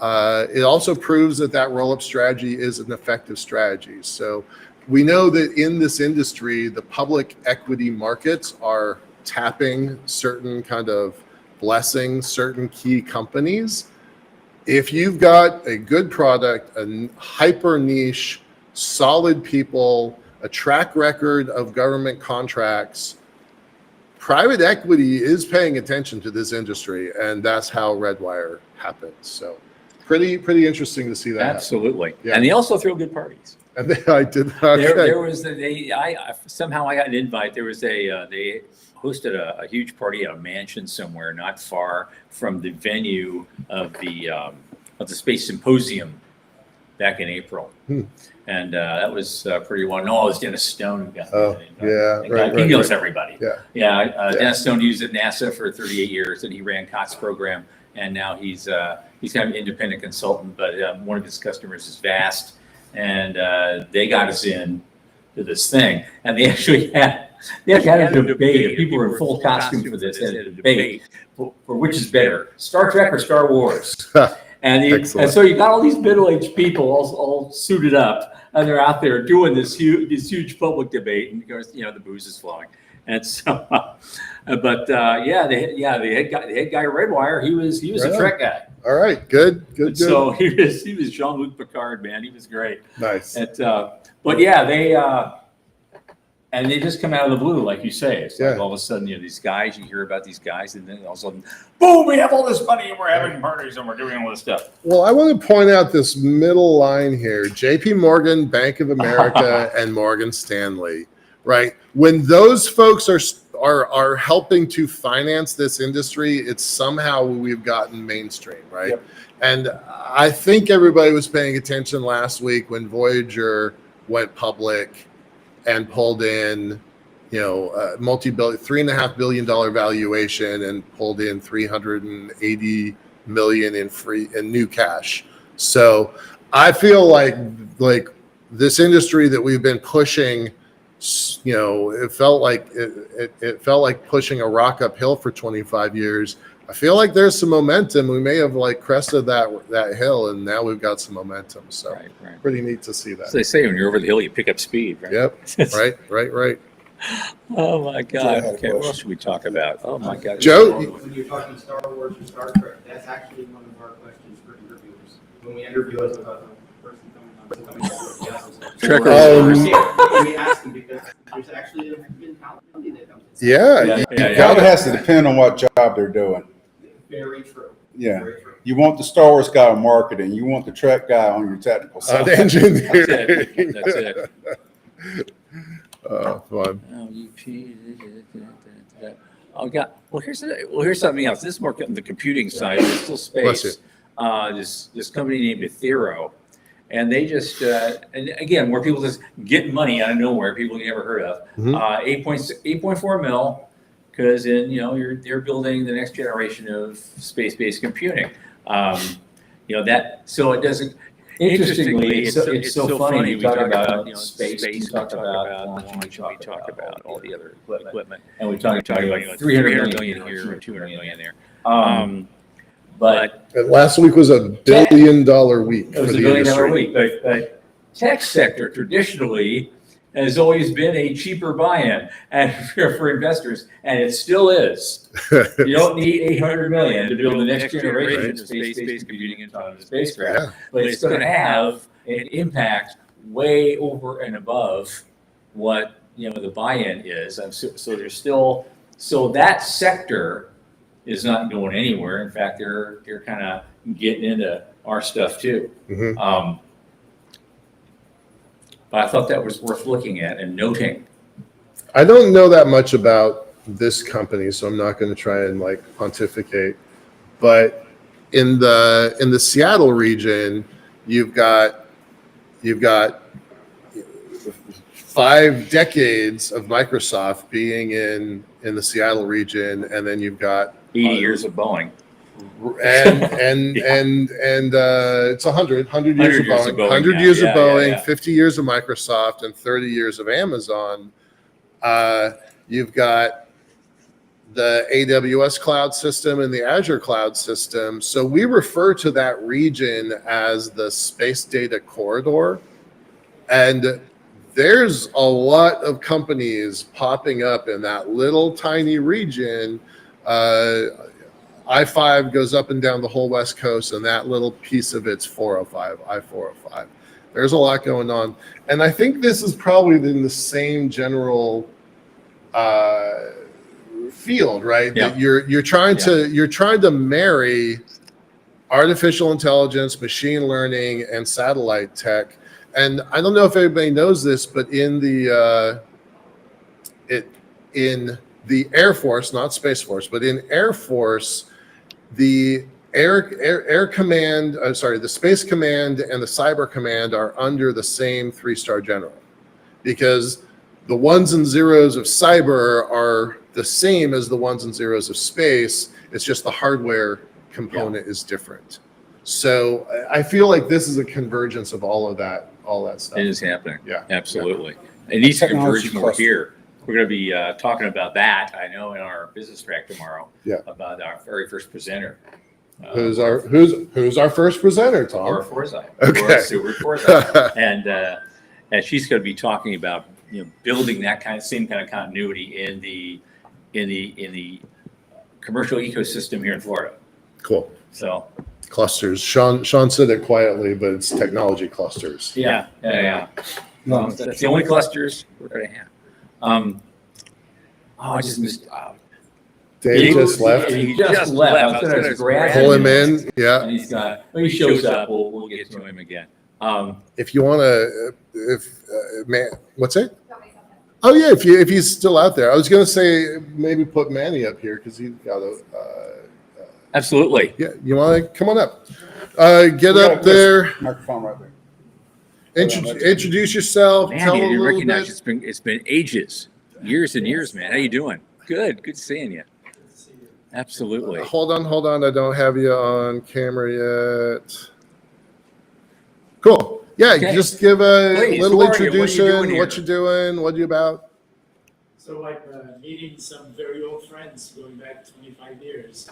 It also proves that roll-up strategy is an effective strategy. So we know that in this industry, the public equity markets are tapping certain kind of blessings, certain key companies. If you've got a good product, a hyper niche, solid people, a track record of government contracts, private equity is paying attention to this industry, and that's how Redwire happens. So pretty interesting to see that happen. Absolutely. Yeah. And they also throw good parties. And I did. Okay. There was somehow I got an invite. There was they hosted a huge party at a mansion somewhere not far from the venue of the Space Symposium back in April. And that was pretty well. No, it was Dennis Stone who got Oh, yeah, right. He knows everybody. Yeah. Dennis Stone used at NASA for 38 years, and he ran COTS program, and now he's kind of an independent consultant. But one of his customers is Vast, and they got us in this thing, and they actually had a debate. People were in full costume for this. They had a debate for which is better, Star Trek or Star Wars. And so you got all these middle-aged people all suited up, and they're out there doing this huge public debate, and of course, the booze is flowing. And so, the head guy Redwire, he was a Trek guy. All right, good. So he was Jean-Luc Picard, man. He was great. Nice. And they just come out of the blue, like you say. It's like Yeah. all of a sudden, these guys, you hear about these guys, and then all of a sudden, boom, we have all this money, and we're having parties, and we're doing all this stuff. Well, I want to point out this middle line here: J.P. Morgan, Bank of America, and Morgan Stanley. Right? When those folks are helping to finance this industry, it's somehow we've gotten mainstream, right? Yep. And I think everybody was paying attention last week when Voyager went public and pulled in, multi-billion, $3.5 billion valuation, and pulled in $380 million in new cash. So I feel like this industry that we've been pushing, it felt like pushing a rock uphill for 25 years. I feel like there's some momentum. We may have crested that hill, and now we've got some momentum. So Right. pretty neat to see that. So they say when you're over the hill, you pick up speed, right? Yep. Right. Oh my God. Joe had a Okay, what question. else should we talk about? Oh my God. Joe, When you're talking Star Wars or Star Trek, that's actually one of our questions for interviewers. When we interview us about the person coming on. Trekker. We ask them because there's actually a mentality that comes in. yeah. It kind of has to depend on what job they're doing. Very true. Yeah. Very true. You want the Star Wars guy on marketing. You want the Trek guy on your technical side. Engineering. That's it. Fun. Here's something else. This is more on the computing side. There's still Bless you. space. This company named Ethereum, and they just and again, where people just get money out of nowhere, people you never heard of. Mhm. 8.4 mil, because they're building the next generation of space-based computing. So it doesn't. Interestingly, it's so funny. We talk about space. We talk about launch. We talk about all the other equipment, and we talk about 300 million here, 200 million there. But And last week was $1 billion week it for was the $1 billion industry. week. But tech sector traditionally has always been a cheaper buy-in and for investors, and it still is. You don't need 800 million to build the next generation of space-based computing and autonomous spacecraft, Yeah. but it's going to have an impact way over and above what the buy-in is. And so there's still that sector is not going anywhere. In fact, they're kind of getting into our stuff too. Mhm. But I thought that was worth looking at and noting. I don't know that much about this company, so I'm not going to try and pontificate. But in the Seattle region, you've got 5 decades of Microsoft being in the Seattle region, and then you've got 80 years of Boeing. and it's 100 years of 100 years Boeing, of Boeing 100 now. years of Yeah, Boeing, yeah. 50 years of Microsoft, and 30 years of Amazon. You've got the AWS cloud system and the Azure cloud system. So we refer to that region as the space data corridor. And there's a lot of companies popping up in that little tiny region. I-5 goes up and down the whole West Coast, and that little piece of it's I-405. There's a lot going on. And I think this is probably in the same general field, right? Yeah. That you're trying to marry artificial intelligence, machine learning, and satellite tech. And I don't know if everybody knows this, but in the Air Force, not Space Force, but in Air Force, the Air Command, the Space Command and the Cyber Command are under the same 3-star general, because the ones and zeros of cyber are the same as the ones and zeros of space. It's just the hardware component is different. So I feel like this is a convergence of all that stuff. It is happening. Yeah. Absolutely. it needs to Technology converge more cluster. here. We're going to be talking about that, I know, in our business track tomorrow. Yeah. About our very first presenter. Who's our first presenter, Laura Tom? Forsyth. Okay. Laura Seward Forsyth. And she's going to be talking about, building that same kind of continuity in the commercial ecosystem here in Florida. Cool. So Clusters. Sean said it quietly, but it's technology clusters. yeah. That's the only clusters we're going to have. I just missed. Dave just left. He just left. I was going to grab Pull him in. Yeah. And when he shows up, we'll get to him again. If you want to, man, what's it? Oh yeah, if he's still out there, I was gonna say maybe put Manny up here because he's got a. Absolutely. Yeah, you want to come on up? Get We up got there. Microphone right there. Introduce yourself. Man, Tell you a didn't little recognize bit. it's been ages, years and years, man. How you doing? Good seeing you. Absolutely. Hold on. I don't have you on camera yet. Cool. Yeah, Okay. just give a Please, little who are you? What are you introduction. doing here? What you're doing? What are you about? So I'm meeting some very old friends going back 25 years.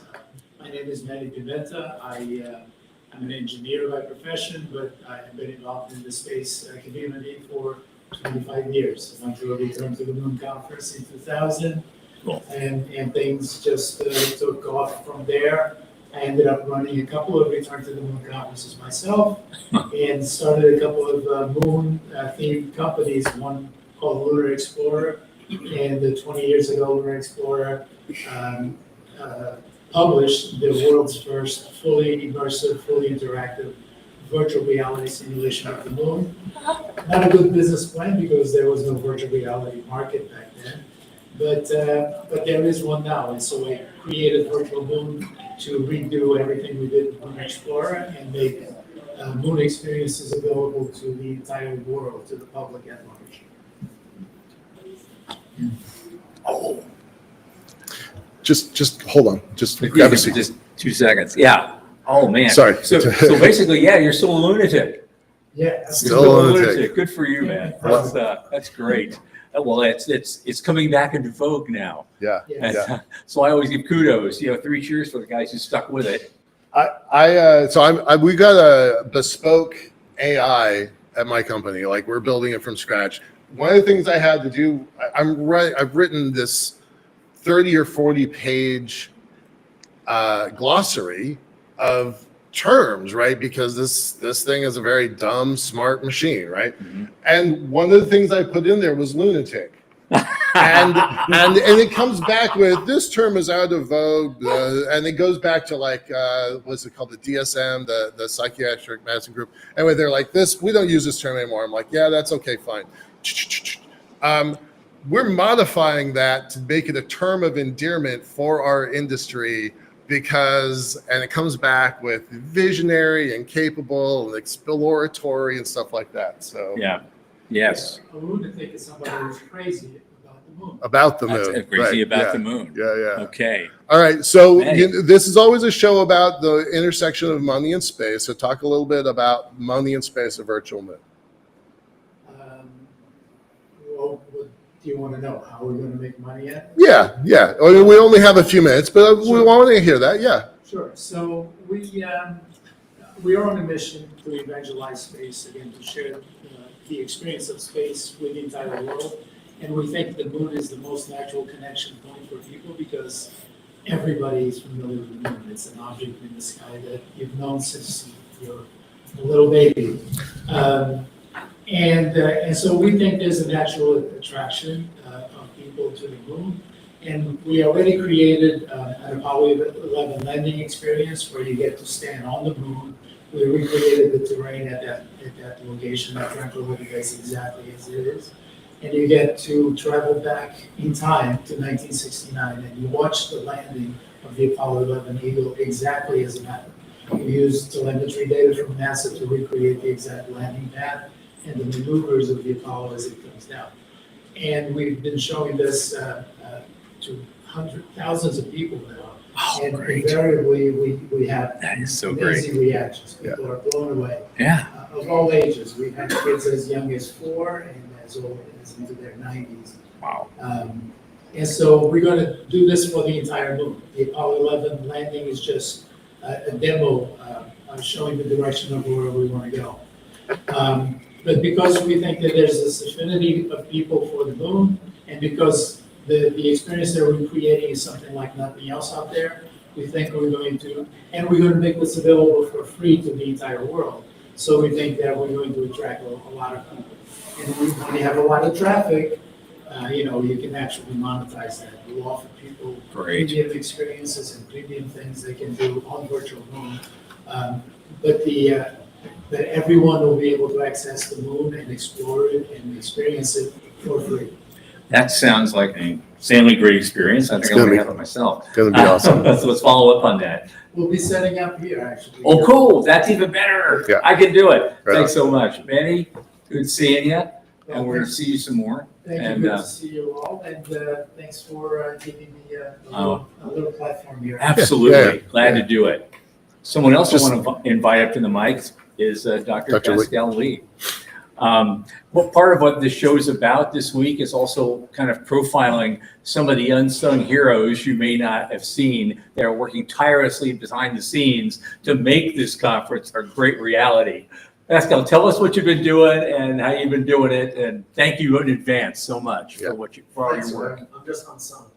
My name is Manny Pimenta. I'm an engineer by profession, but I have been involved in the space community for 25 years. I went to a Return to the Moon conference in 2000, Cool. and things just took off from there. I ended up running a couple of Return to the Moon conferences myself and started a couple of moon-themed companies, one called Lunar Explorer. And 20 years ago, Lunar Explorer published the world's first fully immersive, fully interactive virtual reality simulation of the moon. Not a good business plan because there was no virtual reality market back then, but there is one now. And so I created Virtual Moon to redo everything we did with Lunar Explorer and make moon experiences available to the entire world, to the public at large. Oh, just hold on. Just grab a seat. Just 2 seconds. Yeah. Oh man. Sorry. So basically, yeah, you're still a lunatic. Yeah. Still You're a lunatic. Good for you, man. That's great. Well, it's coming back into vogue now. Yeah. And, Yeah. so I always give kudos. 3 cheers for the guys who stuck with it. We got a bespoke AI at my company. Like we're building it from scratch. One of the things I had to do, I've written this 30 or 40 page glossary of terms, right? Because this thing is a very dumb, smart machine, right? Mm-hmm. And one of the things I put in there was lunatic. and it comes back with this term is out of vogue, and it goes back to like what's it called, the DSM, the psychiatric medicine group. Anyway, they're like, this, we don't use this term anymore. I'm like, yeah, that's okay, fine. We're modifying that to make it a term of endearment for our industry because, and it comes back with visionary and capable and exploratory and stuff like that. So Yeah. Yes. A lunatic is somebody who's crazy about the moon. about the That's moon, crazy right, about yeah, the moon. Yeah. Okay. All right. So Hey. this is always a show about the intersection of money and space. So talk a little bit about money and space of virtual moon. Well, what do you want to know? How we're going to make money at? Yeah. I mean, we only have a few minutes, but we Sure. want to hear that. Yeah. Sure. So we are on a mission to evangelize space, again, to share the experience of space with the entire world. And we think the moon is the most natural connection point for people because everybody is familiar with the moon. It's an object in the sky that you've known since you're a little baby. And so we think there's a natural attraction of people to the moon. And we already created an Apollo 11 landing experience where you get to stand on the moon. We recreated the terrain at that location. That tranquility base exactly as it is. And you get to travel back in time to 1969 and you watch the landing of the Apollo 11 Eagle exactly as it happened. We used telemetry data from NASA to recreate the exact landing path and the maneuvers of the Apollo as it comes down. And we've been showing this to thousands of people now. Oh, And great. invariably, we have That is so amazing reactions. People are blown away. Yeah. Of all ages. We've had kids as young as 4 and as old as into their 90s. Wow. And so we're going to do this for the entire moon. The Apollo 11 landing is just a demo showing the direction of where we want to go. But because we think that there's this affinity of people for the moon, and because the experience that we're creating is something like nothing else out there, we think we're going to make this available for free to the entire world. So we think that we're going to attract a lot of people. And when you have a lot of traffic, you can actually monetize that. We'll offer people premium experiences and premium things they can do on virtual moon. But everyone will be able to access the moon and explore it and experience it for free. That sounds like an insanely great experience. I think I'm going to have it myself. It's going to be awesome. So let's follow up on that. We'll be setting up here, actually. Oh, cool. That's even better. Yeah. I can do it. Right. Thanks so much. Manny, good seeing you. And we're going to see you some more. Thank And, you. Good to see you all. And thanks for giving me a little platform here. Absolutely. Yeah. Glad to do it. Someone else I want to invite up to the mic is Dr. Dr. Lee. Pascal Lee. Well, part of what this show is about this week is also kind of profiling some of the unsung heroes you may not have seen that are working tirelessly behind the scenes to make this conference a great reality. Pascal, tell us what you've been doing and how you've been doing it, and thank you in advance so much for all your work. I'm just unsung.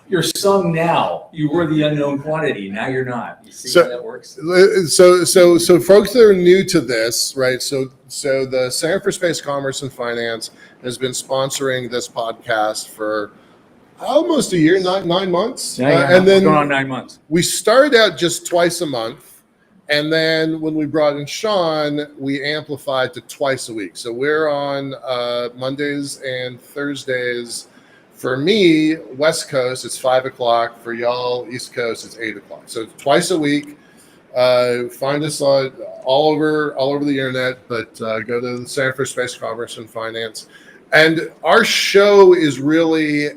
You're sung now. You were the unknown quantity. Now you're not. You see So- how that works? So folks that are new to this, right? So the Center for Space Commerce and Finance has been sponsoring this podcast for almost a year, 9 months. And then going on 9 months. we started out just twice a month. And then when we brought in Sean, we amplified to twice a week. So we're on Mondays and Thursdays. For me, West Coast, it's 5 o'clock. For y'all, East Coast, it's 8 o'clock. So twice a week. Find us on all over the internet, but go to the Center for Space Commerce and Finance. And our show is really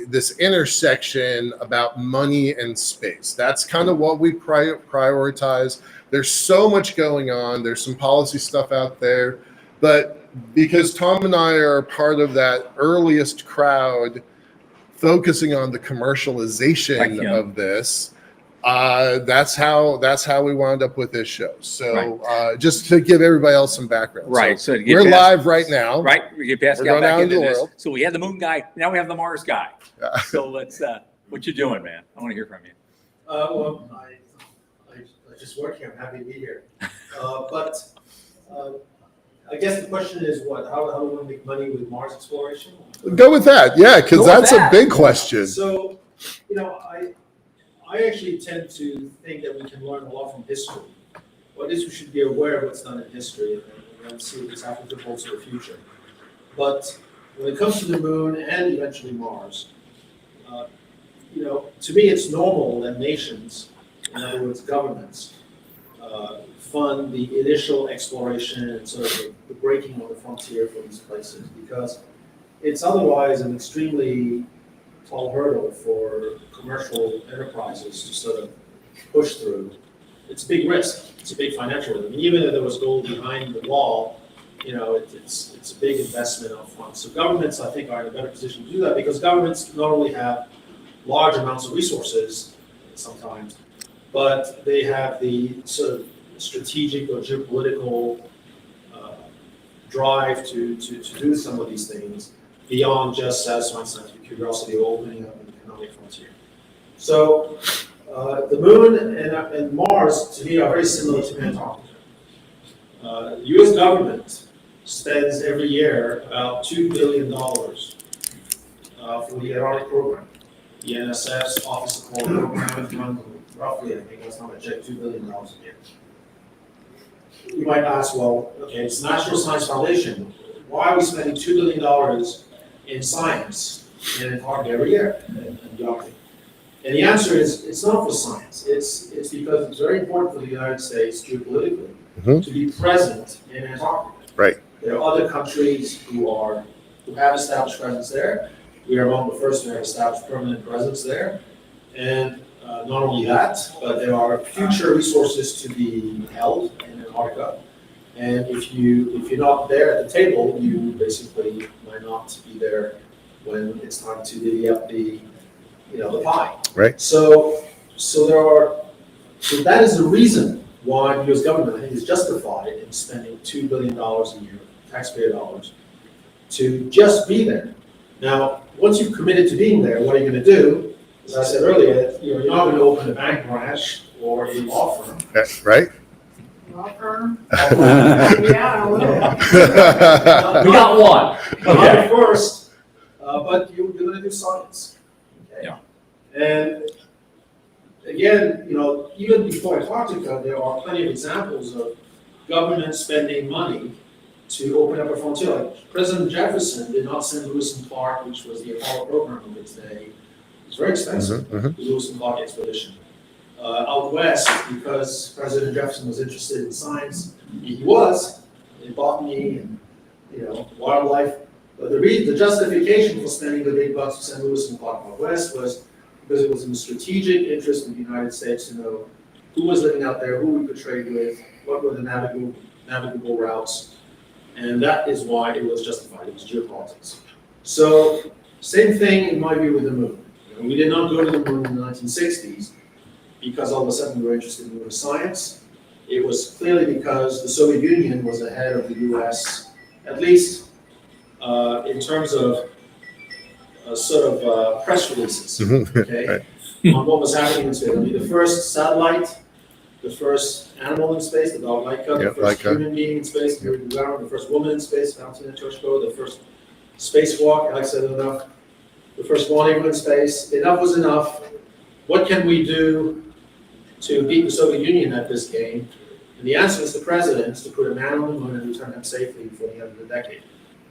this intersection about money and space. That's kind of what we prioritize. There's so much going on. There's some policy stuff out there, but because Tom and I are part of that earliest crowd focusing on the commercialization of this, that's how we wound up with this show. So just to give everybody else some background. Right. So we're live right now. Right. We get Pascal going back out into into the this. world. So we had the moon guy. Now we have the Mars guy. Yeah. So let's, what you doing, man? I want to hear from you. Well, I just work here. I'm happy to be here. But I guess the question is what? How do we make money with Mars exploration? Go with that. Yeah, because Go with that's that. a big question. So, I actually tend to think that we can learn a lot from history. Well, at least we should be aware of what's done in history and see what's happening to hold to the future. But when it comes to the moon and eventually Mars, to me it's normal that nations, in other words governments, fund the initial exploration and sort of the breaking of the frontier for these places, because it's otherwise an extremely tall hurdle for commercial enterprises to sort of push through. It's a big risk. It's a big financial risk. I mean, even if there was gold behind the wall, it's a big investment up front. So governments, I think, are in a better position to do that because governments not only have large amounts of resources sometimes, but they have the sort of strategic or geopolitical drive to do some of these things beyond just satisfying scientific curiosity or opening up an economic frontier. So the moon and Mars, to me, are very similar to Antarctica. The U.S. government spends every year about $2 billion for the Antarctic program. The NSF's Office of Polar Program funds roughly, I think, last time I checked, $2 billion a year. You might ask, well, okay, it's National Science Foundation. Why are we spending $2 billion in science in Antarctica every year in the Arctic? And the answer is, it's not for science. It's because it's very important for the United States geopolitically to be present in Antarctica. Right. There are other countries who have established presence there. We are among the first to have established permanent presence there. And not only that, but there are future resources to be held in Antarctica. And if you're not there at the table, you basically might not be there when it's time to divvy up the pie. Right. So that is the reason why the U.S. government, I think, is justified in spending $2 billion a year, taxpayer dollars, to just be there. Now, once you've committed to being there, what are you going to do? As I said earlier, you're not going to open a bank branch or a law firm. Right? Law firm? Yeah, I will. We got one. Not Okay. at first, but you're going to do science. Okay? Yeah. And again, even before Antarctica, there are plenty of examples of government spending money to open up a frontier. Like President Jefferson did not send Lewis and Clark, which was the Apollo program of its day. It was very expensive, the Lewis and Clark expedition. Out west, because President Jefferson was interested in science, he was, in botany and wildlife. But the justification for spending the big bucks to send Lewis and Clark out west was because it was in the strategic interest of the United States to know who was living out there, who we could trade with, what were the navigable routes, and that is why it was justified. It was geopolitics. So, same thing in my view with the moon. We did not go to the moon in the 1960s because all of a sudden we were interested in lunar science. It was clearly because the Soviet Union was ahead of the US, at least in terms of press releases, okay, Right. on what was happening in space. I mean, the first satellite, the first animal in space, the dog Laika, the Yep, first Laika. human being in space, Yuri Gagarin, the first woman in space, Valentina Tereshkova, the first spacewalk, Alexei, the first rendezvous in space. Enough was enough. What can we do to beat the Soviet Union at this game? And the answer is the president's to put a man on the moon and return him safely before the end of the decade.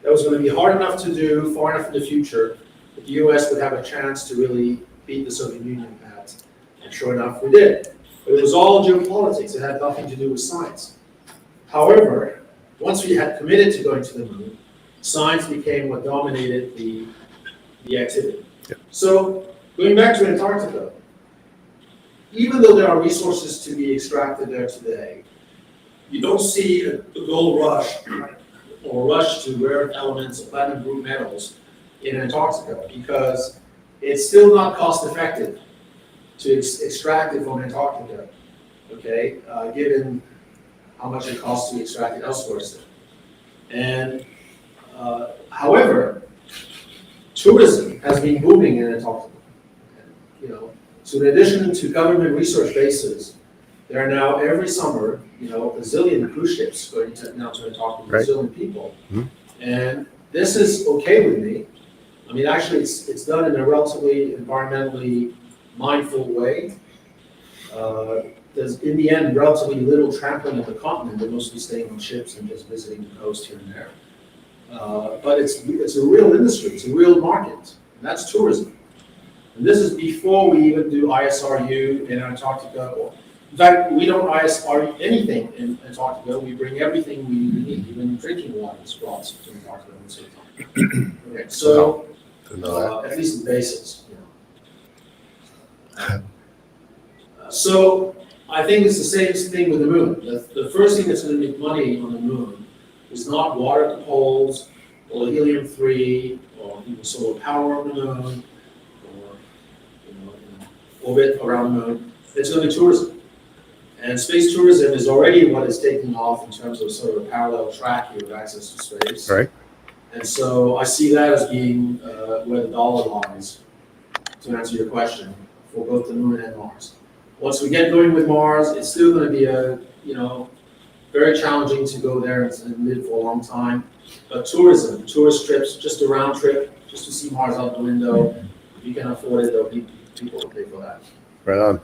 That was going to be hard enough to do, far enough in the future, that the US would have a chance to really beat the Soviet Union at. And sure enough, we did. But it was all geopolitics. It had nothing to do with science. However, once we had committed to going to the moon, science became what dominated the activity. Yep. So, going back to Antarctica, even though there are resources to be extracted there today, you don't see a gold rush or rush to rare earth elements or platinum group metals in Antarctica because it's still not cost effective to extract it from Antarctica, okay, given how much it costs to extract it elsewhere still. And however, tourism has been booming in Antarctica. So in addition to government research bases, there are now every summer, a zillion cruise ships going now to Antarctica, Right. a zillion people. Mm-hmm. And this is okay with me. I mean, actually, it's done in a relatively environmentally mindful way. There's, in the end, relatively little trampling of the continent. They're mostly staying on ships and just visiting the coast here and there. But it's a real industry. It's a real market. And that's tourism. And this is before we even do ISRU in Antarctica. In fact, we don't ISRU anything in Antarctica. We bring everything we need. Even drinking water is brought to Antarctica at the same time. Okay, so at least the basics. So I think it's the same thing with the moon. The first thing that's going to make money on the moon is not water poles or helium-3 or even solar power on the moon or orbit around the moon. It's going to be tourism. And space tourism is already what is taking off in terms of sort of a parallel track here of access to space. Right. And so I see that as being where the dollar lies, to answer your question, for both the moon and Mars. Once we get going with Mars, it's still going to be very challenging to go there and live for a long time. But tourism, tourist trips, just a round trip, just to see Mars out the window, if you can afford it, there'll be people to pay for that. Right on.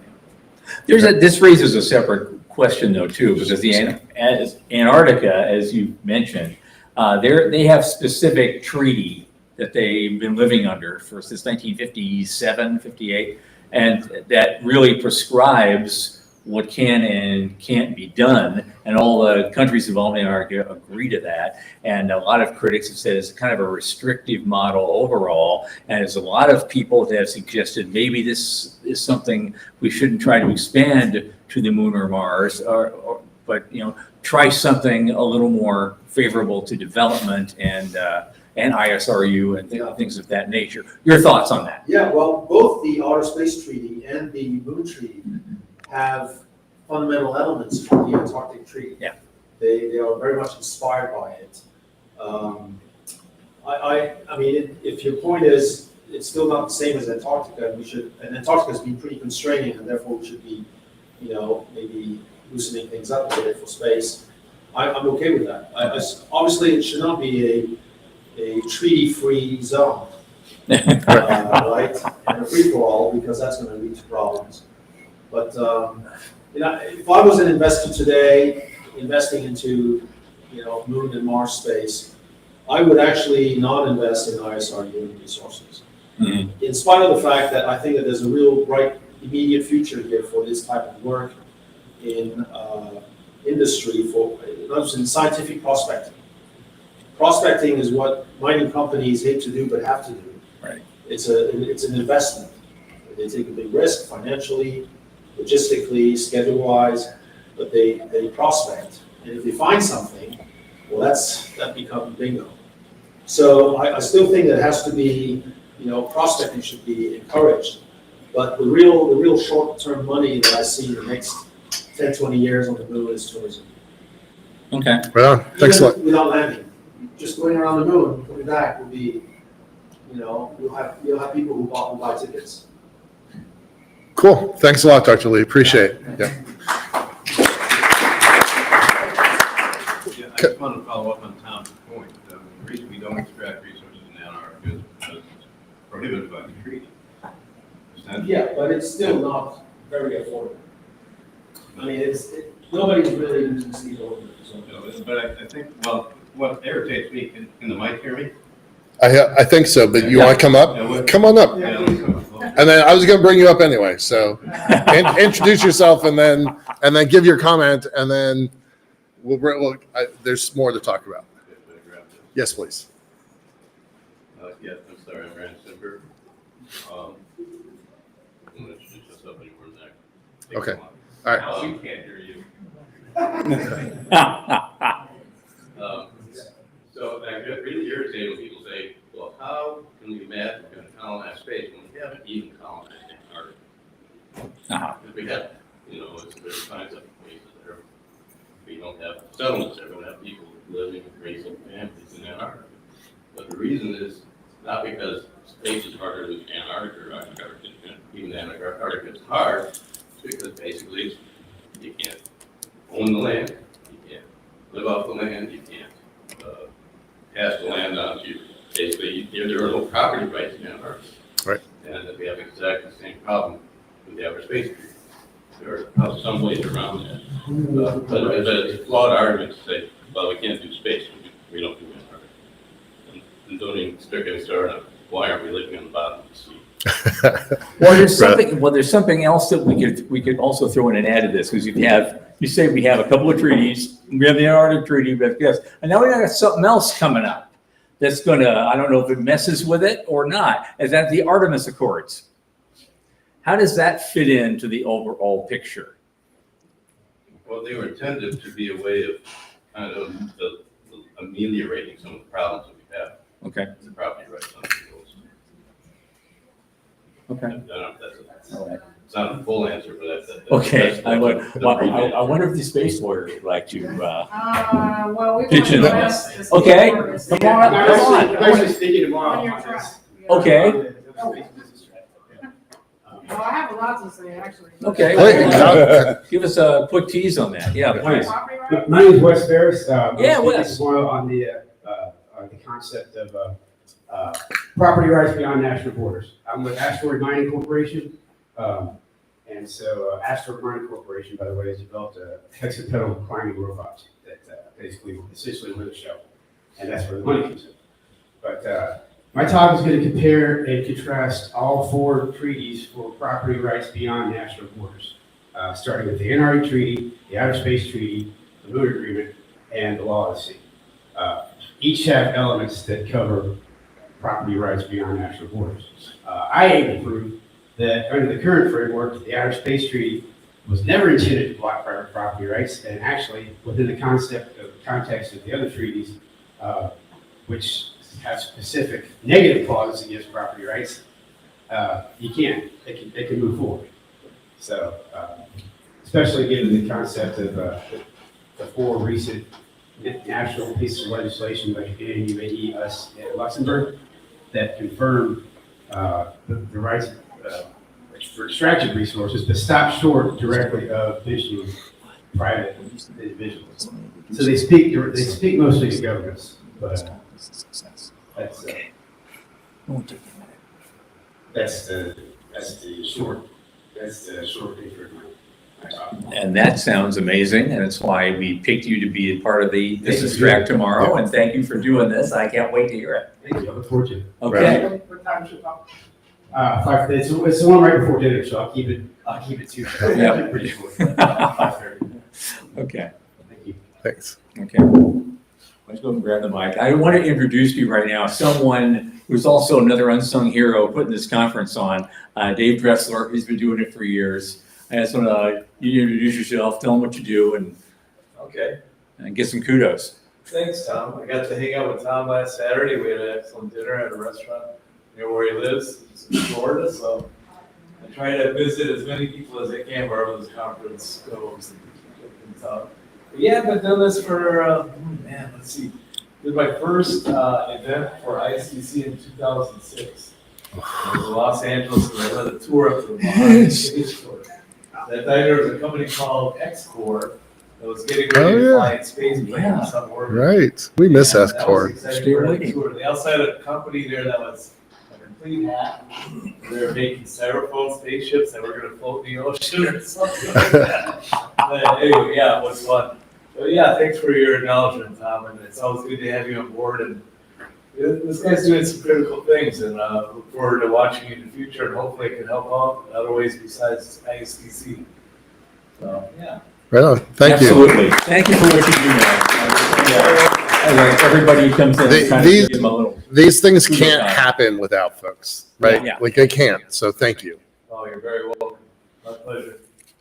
This raises a separate question though too, because as Antarctica, as you mentioned, they have specific treaty that they've been living under since 1957, 58, and that really prescribes what can and can't be done, and all the countries involved in Antarctica agree to that. And a lot of critics have said it's kind of a restrictive model overall, and there's a lot of people that have suggested maybe this is something we shouldn't try to expand to the moon or Mars, or try something a little more favorable to development and ISRU and things of that nature. Your thoughts on that? Yeah, well, both the Outer Space Treaty and the Moon Treaty have fundamental elements from the Antarctic Treaty. Yeah. They are very much inspired by it. I mean, if your point is it's still not the same as Antarctica, and Antarctica has been pretty constraining, and therefore we should be, maybe loosening things up a bit for space. I'm okay with that. Obviously, it should not be a treaty-free zone, right? And a free-for-all, because that's going to lead to problems. But if I was an investor today, investing into Moon and Mars space, I would actually not invest in ISRU resources. Mm-hmm. In spite of the fact that I think that there's a real bright immediate future here for this type of work in industry, not just in scientific prospecting. Prospecting is what mining companies hate to do but have to do. Right. It's an investment. They take a big risk financially, logistically, schedule-wise, but they prospect. And if they find something, well, that becomes bingo. So I still think that has to be, prospecting should be encouraged. But the real short-term money that I see in the next 10, 20 years on the moon is tourism. Okay. Well, thanks a lot. Without landing, just going around the moon and coming back will be, you'll have people who buy tickets. Cool. Thanks a lot, Dr. Lee. Appreciate it. Yeah. Yeah, I just want to follow up on Tom's point. The reason we don't extract resources in Antarctica is because it's prohibited by the treaty. Yeah, but it's still not very affordable. I mean, nobody's really using sea over it. So. But I think, well, what irritates me, can the mic hear me? I think so, but you want to come up? Come on up. Yeah. And then I was going to bring you up anyway. So introduce yourself and then give your comment, and then there's more to talk about. Yes, please. Yeah, I'm sorry, I'm Rand Simber. I'm going to introduce myself anywhere next. Okay. All right. We can't hear you. So I get really irritated when people say, well, how can we imagine we're going to colonize space when we haven't even colonized Antarctica? Because we have, there's kinds of places there. We don't have settlements there, we don't have people living and raising families in Antarctica. But the reason is not because space is harder than Antarctica, or even Antarctica is hard, it's because basically you can't own the land, you can't live off the land, you can't pass the land on to you. Basically, there are no property rights in Antarctica. Right. And we have exactly the same problem with the outer space treaty. There are some ways around that. But it's a flawed argument to say, well, we can't do space, we don't do Antarctica. And don't even start getting started on why aren't we living on the bottom of the sea? Well, there's something else that we could also throw in and add to this, because you say we have a couple of treaties, we have the Antarctic Treaty, but yes, and now we got something else coming up that's I don't know if it messes with it or not, is that the Artemis Accords. How does that fit into the overall picture? Well, they were intended to be a way of kind of ameliorating some of the problems that we have. Okay. The property rights on the rules. Okay. I don't know if that's All right. it's not a full answer, but that's Okay. that's I the wonder if the space lawyer would like to. Well, we Pitch can in on address this. the Okay. board. Come on, I'm come on. actually speaking tomorrow On your on track. this. Okay. Well, I have a lot to say, actually. Okay. Hey, Give us a quick tease on that. Yeah, please. Property rights? My name is Wes Ferris. I'm Yeah, speaking Wes. tomorrow on the concept of property rights beyond national borders. I'm with Asteroid Mining Corporation. And so Asteroid Mining Corporation, by the way, has developed a hexapedal climbing robot that basically essentially with a shovel. And that's where the money comes in. But my talk is going to compare and contrast all four treaties for property rights beyond national borders, starting with the NRE Treaty, the Outer Space Treaty, the Moon Agreement, and the Law of the Sea. Each have elements that cover property rights beyond national borders. I aim to prove that under the current framework, the Outer Space Treaty was never intended to block private property rights, and actually, within the context of the other treaties, which have specific negative clauses against property rights, you can't. They can move forward. So, especially given the concept of the 4 recent national pieces of legislation like ANUAE, US, and Luxembourg that confirm the rights for extracted resources, but stop short directly of issuing private individuals. So they speak mostly to governments, but that's the short picture of my talk. And that sounds amazing, and it's why we picked you to be a part of the This is Track tomorrow, and thank you for doing this. I can't wait to hear it. Thank you. I look forward to it. Okay. What time should talk? 5:30. It's the one right before dinner, so I'll keep it to Yeah. pretty short. 5:30. Okay. Thank you. Thanks. Okay. Let's go and grab the mic. I want to introduce you right now, someone who's also another unsung hero putting this conference on, Dave Dressler. He's been doing it for years. I just want to you introduce yourself, tell them what you do, and get some kudos. Thanks, Tom. I got to hang out with Tom last Saturday. We had an excellent dinner at a restaurant near where he lives. It's in Florida, so I try to visit as many people as I can wherever this conference goes. But yeah, I've been doing this for, let's see. Did my first event for ISDC in 2006. It was in Los Angeles, and I led a tour up to the Mojave Space Force. That night there was a company called X-Core that was getting ready to fly in space planes on orbit. Right. We miss And S-Core. that was exciting for the tour. They also had a company there that was a complete hack. They were making styrofoam spaceships that were going to float in the ocean or something like that. But anyway, yeah, it was fun. So yeah, thanks for your acknowledgement, Tom, and it's always good to have you on board. And this guy's doing some critical things, and look forward to watching you in the future, and hopefully it can help out in other ways besides ISDC. So yeah. Right on. Thank you. Absolutely. Thank you for what you do, man. I like everybody who comes in and kind of give them a little. These things can't happen without folks, right? Yeah. Like they can't. So thank you. Oh, you're very welcome. My pleasure.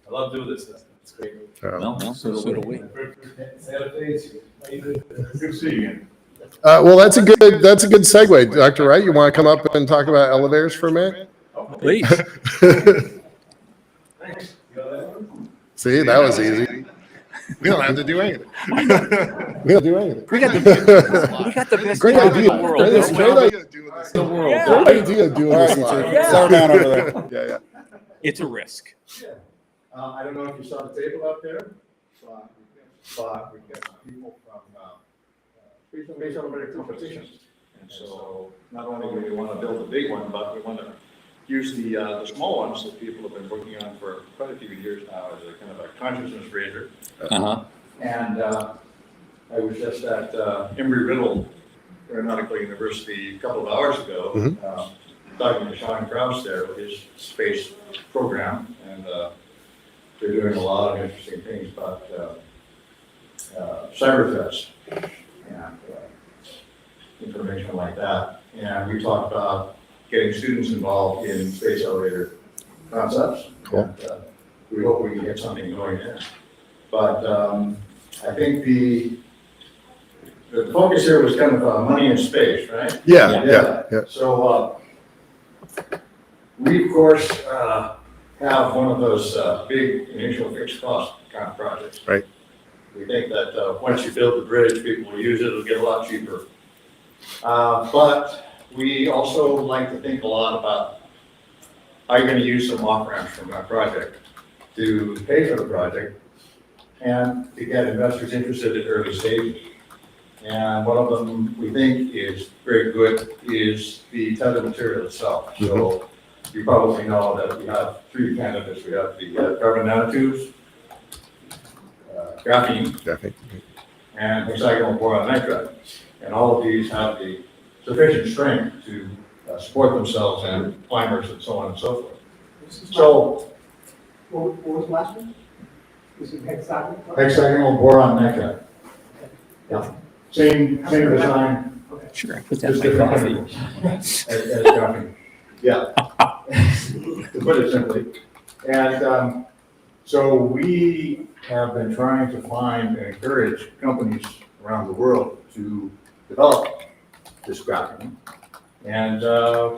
I love doing this stuff. It's great. Well, so do we. Santa Fe, how you doing? Good to see you again. Well, that's a good segue, Dr. Wright. You want to come up and talk about elevators for a minute? Please. Thanks. See, that was easy. We don't have to do anything. We don't do anything. We got the best Great job in idea. the world. Great idea doing this. The world. Great idea doing this live. Settle down over there. Yeah. It's a risk. I don't know if you saw the table up there, but we've got some people from space elevator competition. And so not only do we want to build a big one, but we want to use the small ones that people have been working on for quite a few years now as a kind of a consciousness raiser. Uh-huh. And I was just at Embry-Riddle Aeronautical University a couple of hours ago, talking to Sean Krause there with his space program, and they're doing a lot of interesting things about cyber threats and information like that. And we talked about getting students involved in space elevator concepts. Cool. And, we hope we can get something going there. But I think the focus here was kind of money in space, right? Yeah. So we, of course, have one of those big initial fixed cost kind of projects. Right. We think that once you build the bridge, people will use it, it'll get a lot cheaper. But we also like to think a lot about how you're going to use some off-ramps from that project to pay for the project and to get investors interested at early stages. And one of them we think is very good is the tether material itself. So you probably know that we have 3 candidates. We have the carbon nanotubes, graphene, and hexagonal boron nitride. And all of these have the sufficient strength to support themselves and climbers and so on and so forth. So, What was the last one? Was it hexagonal? hexagonal boron nitride. Yeah. Same design. Sure, I put that in Just my different coffee. chemicals as graphene. Yeah. To put it simply. And So we have been trying to find and encourage companies around the world to develop this graphene. And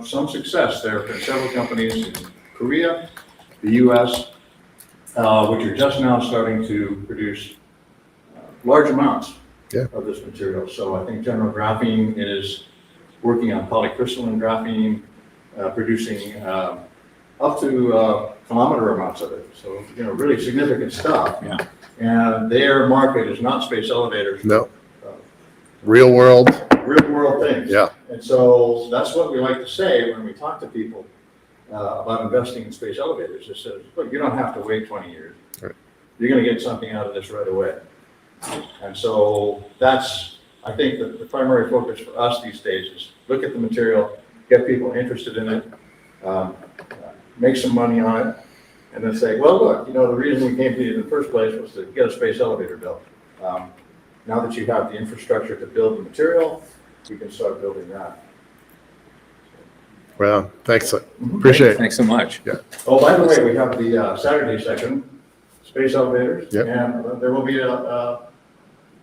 some success. There have been several companies in Korea, the US, which are just now starting to produce large amounts of this material. So I think General Graphene is working on polycrystalline graphene, producing up to kilometer amounts of it. So, really significant stuff. Yeah. And their market is not space elevators. No. Real world. Real world things. Yeah. And so that's what we like to say when we talk to people about investing in space elevators. It says, look, you don't have to wait 20 years. Right. You're going to get something out of this right away. And so that's, I think, the primary focus for us these days is look at the material, get people interested in it, make some money on it, and then say, well, look, the reason we came to you in the first place was to get a space elevator built. Now that you have the infrastructure to build the material, you can start building that. Well, thanks. Appreciate it. Thanks so much. Yeah. Oh, by the way, we have the Saturday session, space elevators, Yep. and there will be a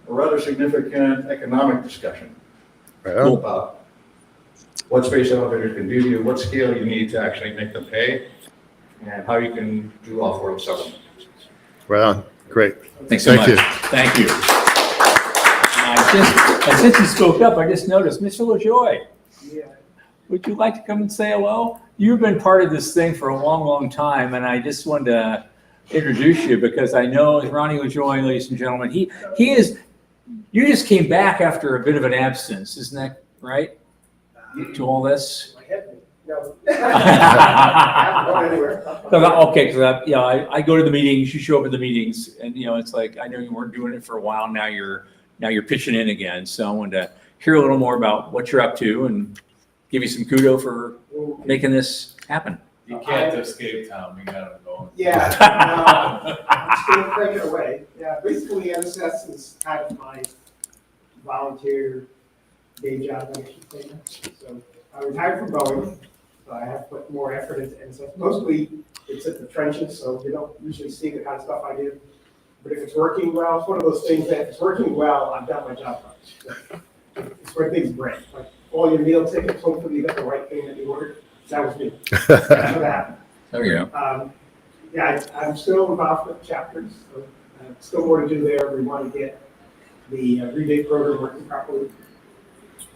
rather significant economic discussion Right on. about what space elevators can do to you, what scale you need to actually make them pay, and how you can do off-world settlement. Right on. Great. Thanks so Thank much. you. Thank you. And since you spoke up, I just noticed, Mr. LaJoy, would you like to come and say hello? You've been part of this thing for a long, long time, and I just wanted to introduce you because I know Ronnie LaJoy, ladies and gentlemen, he is, you just came back after a bit of an absence, isn't that right? To all this? No. Okay, because I go to the meetings, you show up at the meetings, and it's like I know you weren't doing it for a while. Now you're pitching in again. So I wanted to hear a little more about what you're up to and give you some kudos for making this happen. You can't escape Tom, we got him going. Yeah, I'm just gonna break it away. Yeah, basically NSS is kind of my volunteer day job, I should say. So I retired from Boeing, so I have put more effort into NSS. Mostly it's at the trenches, so you don't usually see the kind of stuff I do. But if it's working well, it's one of those things that if it's working well, I've done my job right. It's where things break. Like all your meal tickets, hopefully you got the right thing that you ordered. That was me. That's what happened. There you go. Yeah, I'm still involved with chapters. So, still more to do there. We want to get the rebate program working properly.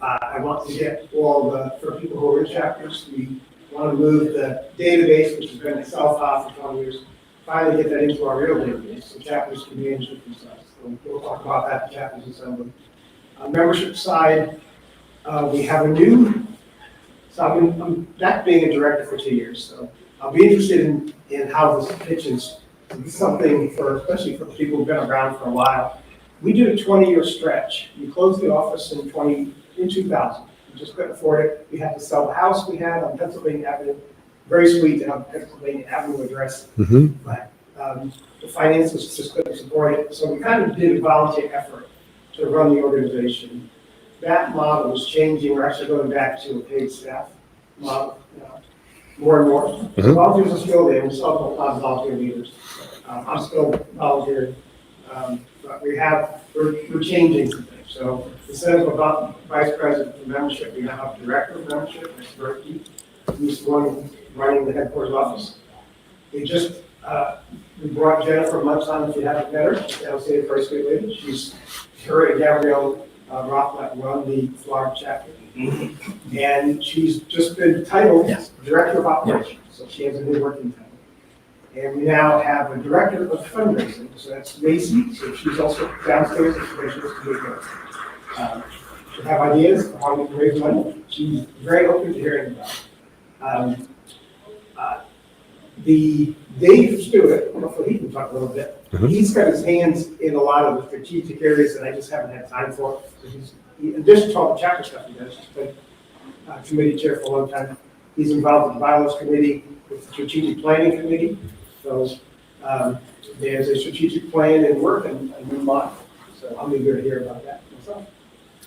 I want to get for people who are in chapters, we want to move the database, which has been Excel file for 20 years, finally get that into our real database so chapters can manage it themselves. So we'll talk about that in chapters assembly. Membership side, we have a new, so I'm back being a director for 2 years, so I'll be interested in how this pitches. It's something especially for people who've been around for a while. We did a 20-year stretch. We closed the office in 2000. We just couldn't afford it. We had to sell the house we had on Pennsylvania Avenue. Very sweet to have a Pennsylvania Avenue address, but the finances just couldn't support it. So we kind of did a volunteer effort to run the organization. That model is changing. We're actually going back to a paid staff model, more and more. So volunteers are still there. We still have a lot of volunteer leaders. I'm still volunteering, but we're changing some things. So instead of a vice president for membership, we now have a director of membership, Mr. Berkey, who's running the headquarters office. We brought Jennifer Munch on, if you haven't met her, she's downstate First Street lady. She's her and Gabrielle Rothblatt run the Florida chapter. And she's just been titled Director of Operations, so she has a new working title. And we now have a Director of Fundraising, so that's Macy, so she's also downstairs if she wishes to do it. She have ideas for how we can raise money. She's very open to hearing about it. The Dave Stewart, hopefully he can talk a little bit. He's got his hands in a lot of the strategic areas that I just haven't had time for. So in addition to all the chapter stuff he does, he's been committee chair for a long time. He's involved with the bylaws committee, with the strategic planning committee. So there's a strategic plan in work and a new model. So I'm eager to hear about that myself.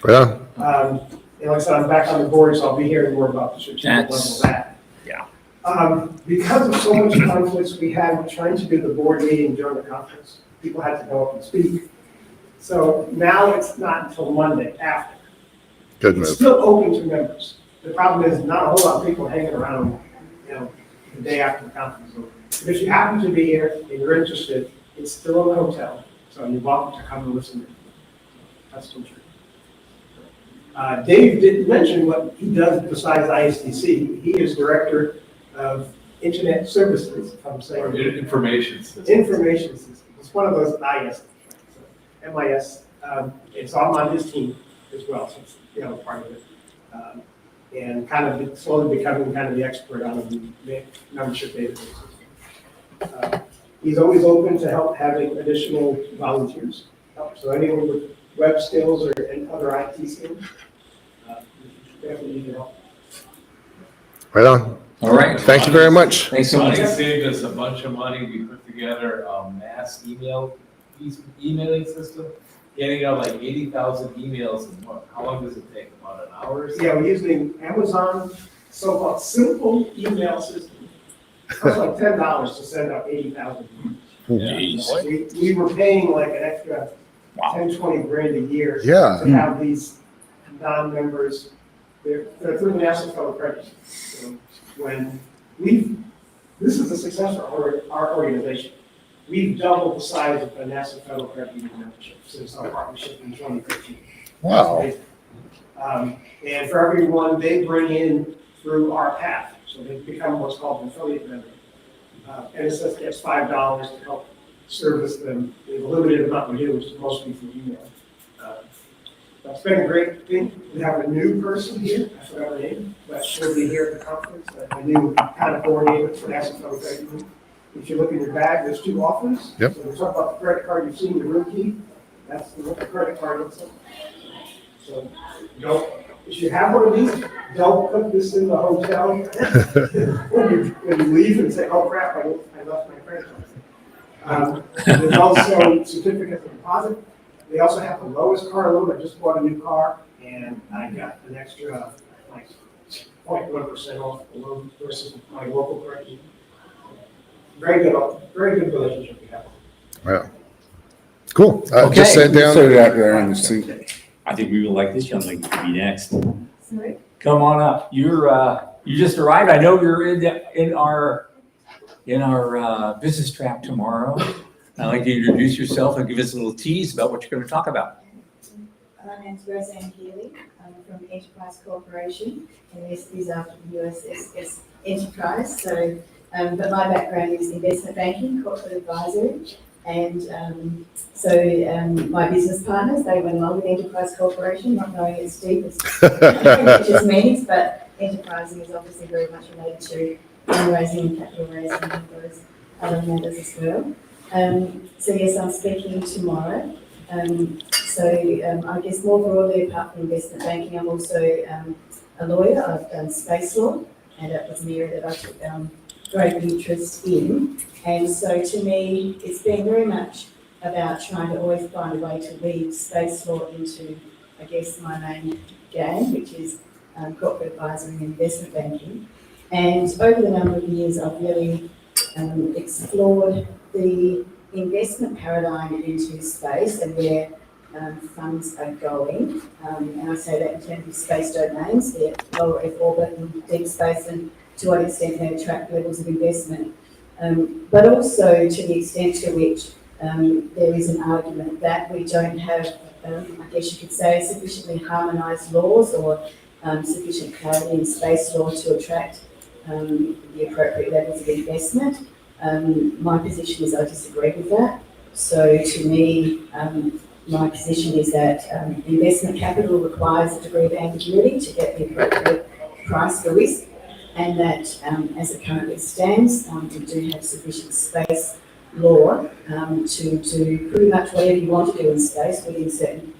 Yeah. And like I said, I'm back on the board, so I'll be hearing more about the strategic level of that. Yeah. Because of so much conflicts we had trying to do the board meeting during the conference, people had to go up and speak. So now it's not until Monday after. Good It's move. still open to members. The problem is not a whole lot of people hanging around, the day after the conference. So if you happen to be here and you're interested, it's still in a hotel, so you're welcome to come and listen. That's still true. Dave didn't mention what he does besides ISDC. He is director of Internet Services, if I'm saying. Information system. Information Systems. It's one of those IS, MIS. It's all on his team as well, so it's, part of it. And kind of slowly becoming kind of the expert on the membership databases. He's always open to help having additional volunteers. So anyone with web skills or any other IT skills, definitely need help. Right on. All right. Thank you very much. Thanks so much. Money saved us a bunch of money. We put together a mass emailing system, getting out like 80,000 emails in what? How long does it take? About an hour or so? Yeah, we're using Amazon so-called simple email system. It costs like $10 to send out 80,000 emails. We were paying like an extra 10, 20 grand a year Yeah. to have these non-members. They're through the National Federal Credit. So this is a success for our organization. We've doubled the size of the National Federal Credit Union membership since our partnership in 2013. Wow. And for everyone they bring in through our path, so they become what's called an affiliate member. NSF gets $5 to help service them in a limited amount we do, which is mostly through email. That's been a great thing. We have a new person here, I forgot her name, but she'll be here at the conference, a new kind of coordinator for National Federal Credit Union. If you look in your bag, there's 2 offers. Yep. So we talk about the credit card you've seen, the room key. That's what the credit card looks like. So if you have one of these, don't put this in the hotel when you leave and say, oh crap, I left my credit card. There's also certificates of deposit. They also have the lowest car loan. I just bought a new car and I got an extra like 0.1% off the loan versus my local credit union. Very good relationship we have. Wow. Cool. Okay. Just sit down. Sit out there and see. I think we would like this young lady to be next. Sorry? Come on up. You just arrived. I know you're in our business track tomorrow. I'd like you to introduce yourself and give us a little tease about what you're going to talk about. My name's Roseanne Keeley. I'm from Enterprise Corporation, and this is after the USS Enterprise. So, but my background is investment banking, corporate advisory, and my business partners, they went along with Enterprise Corporation, not knowing its deep as its meanings, but enterprising is obviously very much related to fundraising and capital raising and those other matters as well. So yes, I'm speaking tomorrow. I guess more broadly, apart from investment banking, I'm also a lawyer. I've done space law, and it was an area that I took great interest in. And so to me, it's been very much about trying to always find a way to weave space law into, I guess, my main game, which is corporate advisory and investment banking. And over the number of years, I've really explored the investment paradigm into space and where funds are going. And I say that in terms of space domains, the low Earth orbit and deep space, and to what extent they attract levels of investment. But also to the extent to which there is an argument that we don't have, I guess you could say, sufficiently harmonised laws or sufficient clarity in space law to attract the appropriate levels of investment. My position is I disagree with that. So to me, my position is that investment capital requires a degree of ambiguity to get the appropriate price for risk, and that as it currently stands, we do have sufficient space law to do pretty much whatever you want to do in space within certain,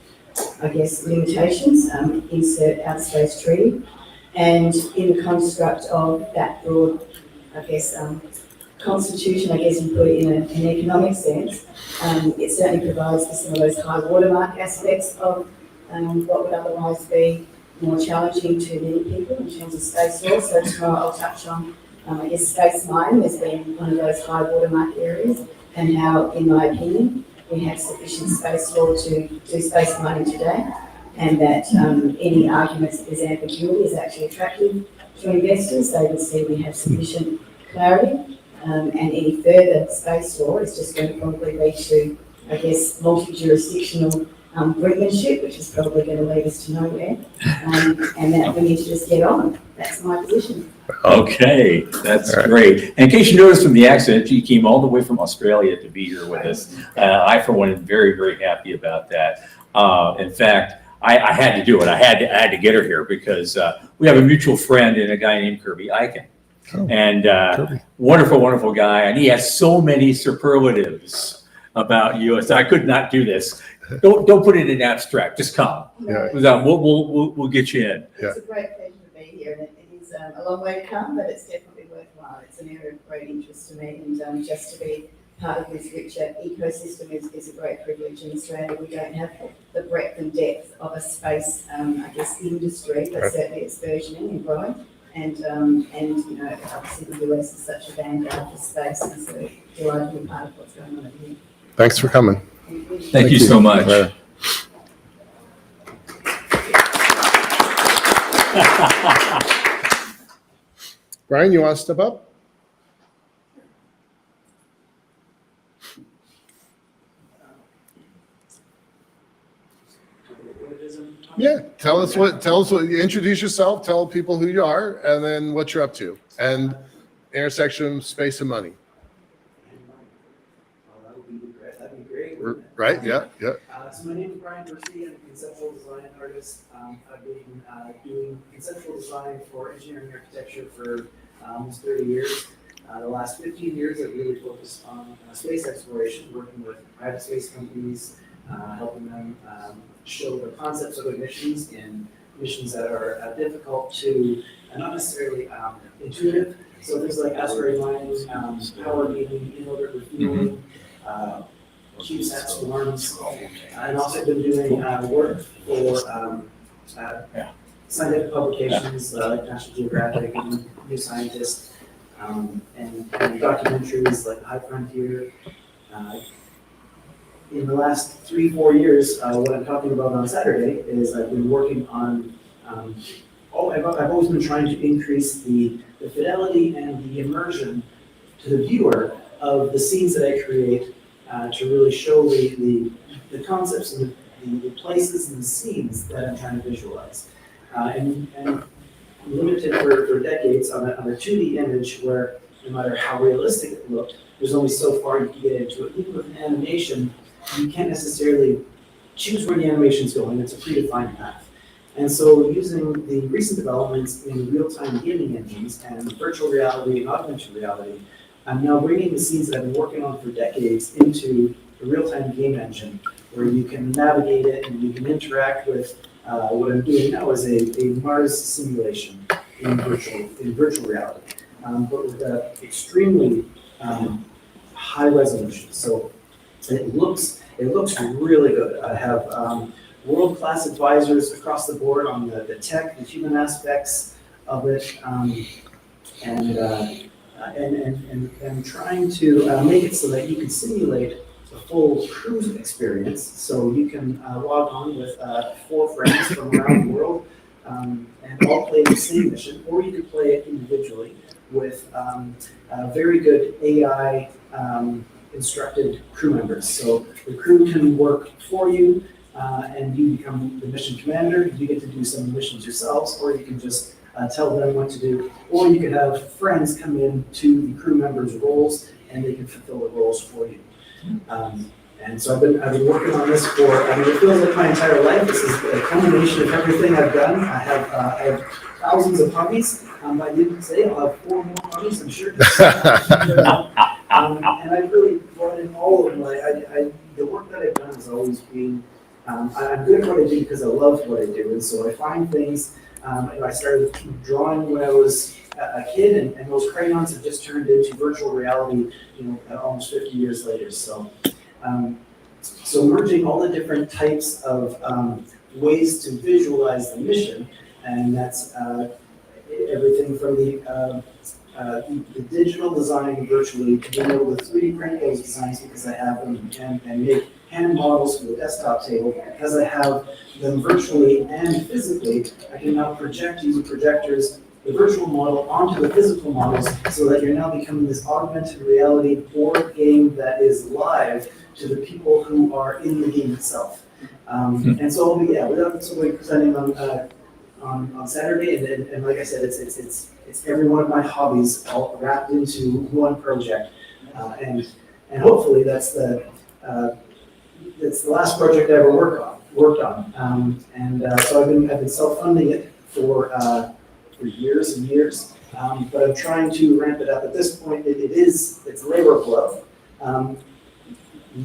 I guess, limitations, insert outer space treaty, and in the construct of that broad, I guess, constitution, I guess you put it in an economic sense, it certainly provides for some of those high watermark aspects of what would otherwise be more challenging to many people in terms of space law. So tomorrow I'll touch on I guess Space Mine has been one of those high watermark areas, and how, in my opinion, we have sufficient space law to do space mining today, and that any arguments that there's ambiguity is actually attractive to investors. They would see we have sufficient clarity, and any further space law is just going to probably lead to, I guess, multi-jurisdictional brinkmanship, which is probably going to lead us to nowhere, and that we need to just get on. That's my position. Okay, that's great. And in case you noticed from the accent, she came all the way from Australia to be here with us. I, for one, am very, very happy about that. In fact, I had to do it. I had to get her here because we have a mutual friend and a guy named Kirby Eichen. And wonderful, wonderful guy. And he has so many superlatives about you. I could not do this. Don't put it in abstract. Just come. Yeah. We'll get you in. Yeah. It's a great pleasure to be here, and it is a long way to come, but it's definitely worthwhile. It's an area of great interest to me, and just to be part of this richer ecosystem is a great privilege in Australia. We don't have the breadth and depth of a space, I guess, industry, but certainly it's burgeoning and growing. And you know, obviously the US is such a vanguard for space, and so delighted to be part of what's going on over here. Thanks for coming. Thank you so much. Brian, you want to step up? Yeah, tell us what, introduce yourself, tell people who you are, and then what you're up to, and intersection, space, and money. That'd be great. Right, yeah. So my name is Brian Percy. I'm a conceptual design artist. I've been doing conceptual design for engineering architecture for almost 30 years. The last 15 years, I've really focused on space exploration, working with private space companies, helping them show the concepts of their missions in missions that are difficult to, not necessarily intuitive. So things like asteroid mining, power beaming, in-orbit refueling, CubeSat swarms, and also been doing work for scientific publications like National Geographic and New Scientist, and documentaries like High Frontier. In the last 3-4 years, what I'm talking about on Saturday is I've been working on, I've always been trying to increase the fidelity and the immersion to the viewer of the scenes that I create, to really show the concepts and the places and the scenes that I'm trying to visualize. And limited for decades on a 2D image where no matter how realistic it looked, there's only so far you can get into it. Even with an animation, you can't necessarily choose where the animation's going. It's a predefined path. And so using the recent developments in real-time gaming engines and virtual reality and augmented reality, I'm now bringing the scenes that I've been working on for decades into a real-time game engine where you can navigate it and you can interact with what I'm doing now is a Mars simulation in virtual reality, but with extremely high resolution. So it looks really good. I have world-class advisors across the board on the tech, the human aspects of it, and trying to make it so that you can simulate a full cruise experience. So you can log on with 4 friends from around the world and all play the same mission, or you could play it individually with very good AI instructed crew members. So the crew can work for you and you become the mission commander. You get to do some missions yourselves, or you can just tell them what to do, or you could have friends come in to the crew members' roles and they can fulfill the roles for you. And so I've been working on this for, it feels like my entire life. This is a culmination of everything I've done. I have thousands of hobbies. I didn't say I'll have 4 more hobbies, I'm sure. And I've really brought in all of them. The work that I've done has always been, I'm good at what I do because I love what I do. And so I find things, I started drawing when I was a kid, and those crayons have just turned into virtual reality, almost 50 years later. So, so merging all the different types of ways to visualize the mission, and that's everything from the the digital design virtually, being able to 3D print those designs because I have them, and make hand models for the desktop table because I have them virtually and physically. I can now project using projectors the virtual model onto the physical models so that you're now becoming this augmented reality board game that is live to the people who are in the game itself. And so we'll be presenting on Saturday, and like I said, it's every one of my hobbies all wrapped into one project, and hopefully that's the last project I ever worked on, so I've been self-funding it for years and years, but I'm trying to ramp it up. At this point, it's labor of love.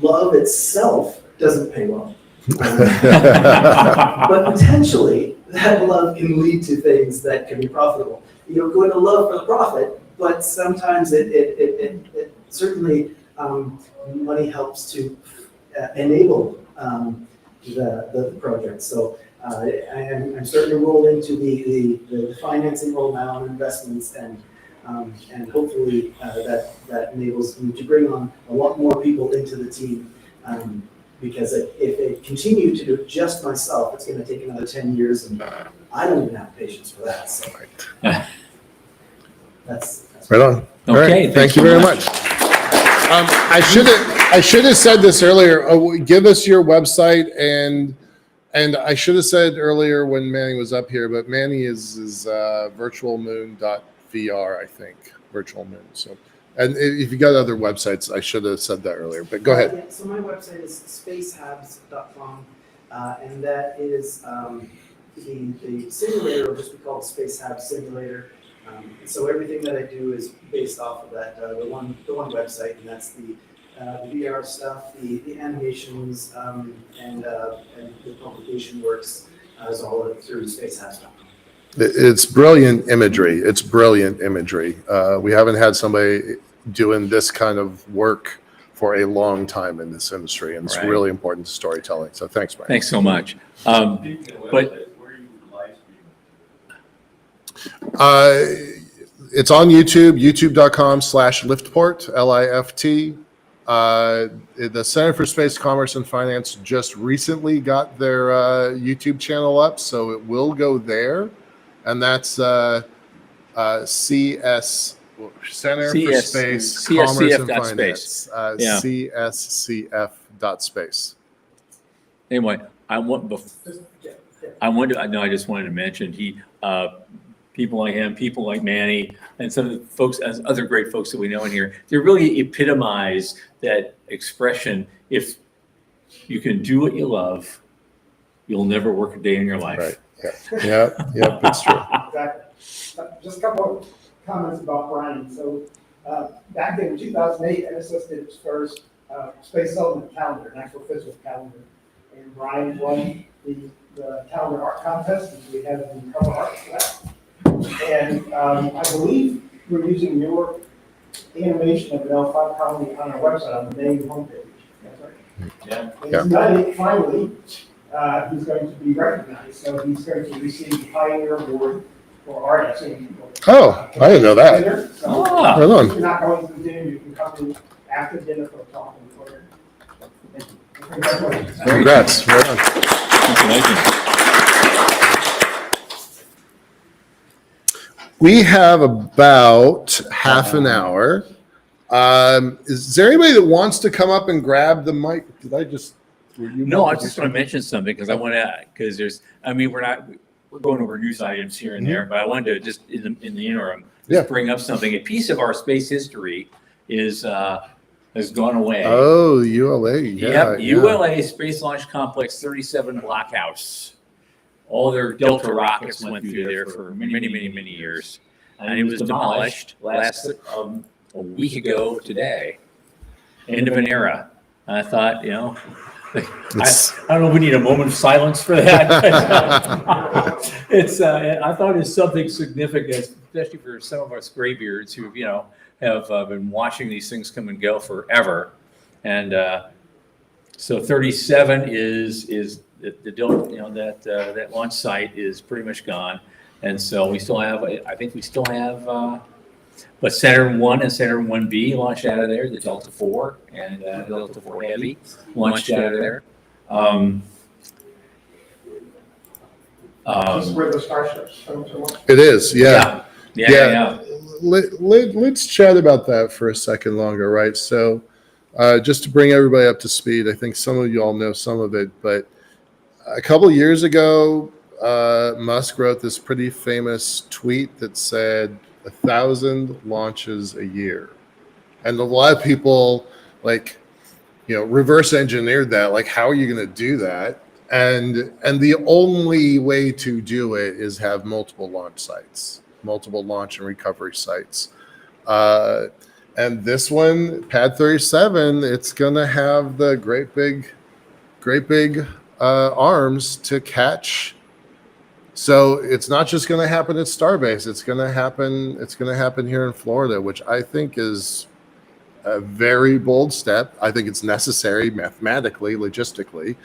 Love itself doesn't pay well. But potentially, that love can lead to things that can be profitable. You don't go into love for the profit, but sometimes it certainly, money helps to enable the project. So I'm starting to roll into the financing role now and investments, and hopefully that enables me to bring on a lot more people into the team. Because if I continue to do it just myself, it's going to take another 10 years, and I don't even have patience for that. So that's right on. All Okay, right. Thank you very much. I should have said this earlier. Give us your website, and I should have said earlier when Manny was up here, but Manny is virtualmoon.vr, I think, virtual moon. So. And if you got other websites, I should have said that earlier, but go ahead. Yeah, so my website is spacehabs.com, and that is the simulator will just be called Space Hab Simulator. So everything that I do is based off of that the one website, and that's the VR stuff, the animations, and the publication works is all through spacehabs.com. It's brilliant imagery. It's brilliant imagery. We haven't had somebody doing this kind of work for a long time in this industry, and it's Right. really important to storytelling. So thanks, Brian. Thanks so much. But it's on YouTube, youtube.com/liftport, LIFT. The Center for Space Commerce and Finance just recently got their YouTube channel up, so it will go there. And that's CS Center for Space Commerce and Finance. CSCF.space. Anyway, I just wanted to mention people like him, people like Manny, and some of the folks, as other great folks that we know in here, they really epitomize that expression. If you can do what you love, you'll never work a day in your life. Right. Yeah, that's true. Exactly. Just a couple of comments about Brian. So back in 2008, NSS did its first space settlement calendar, an actual physical calendar. And Brian won the calendar art contest, and we had the cover art for that. And I believe we're using your animation of an L5 colony on our website, on the main homepage. That's right. Yeah. And tonight, finally, he's going to be recognized. So he's going to receive the Pioneer Award for art. Oh, I didn't know that. So Right on. if you're not going to the dinner, you can come in after dinner for a talk and program. Thank you. Congratulations. Congrats. Right on. Congratulations. We have about half an hour. Is there anybody that wants to come up and grab the mic? Did I just? No, I was just going to mention something because I want to, because we're going over news items here and there, but I wanted to just in the interim bring up something. A piece of our space history has gone away. Oh, ULA. Yeah. ULA Space Launch Complex 37 Blockhouse. All their Delta rockets went through there for many years. And it was demolished last a week ago today. End of an era. And I thought, I don't know if we need a moment of silence for that. I thought it's something significant, especially for some of us graybeards who, have been watching these things come and go forever. And so 37 is that launch site is pretty much gone. And so we still have, but But Saturn 1 and Saturn 1B launched out of there, the Delta 4 and Delta 4 Heavy launched out of there. This is where the starships come to. It is, yeah. Yeah. Let's chat about that for a second longer, right? So, just to bring everybody up to speed, I think some of you all know some of it, but a couple of years ago, Musk wrote this pretty famous tweet that said 1,000 launches a year. And a lot of people, like, reverse engineered that. Like, how are you going to do that? And the only way to do it is have multiple launch sites, multiple launch and recovery sites. And this one, Pad 37, it's going to have the great big arms to catch. So it's not just going to happen at Starbase. It's going to happen here in Florida, which I think is a very bold step. I think it's necessary mathematically, logistically.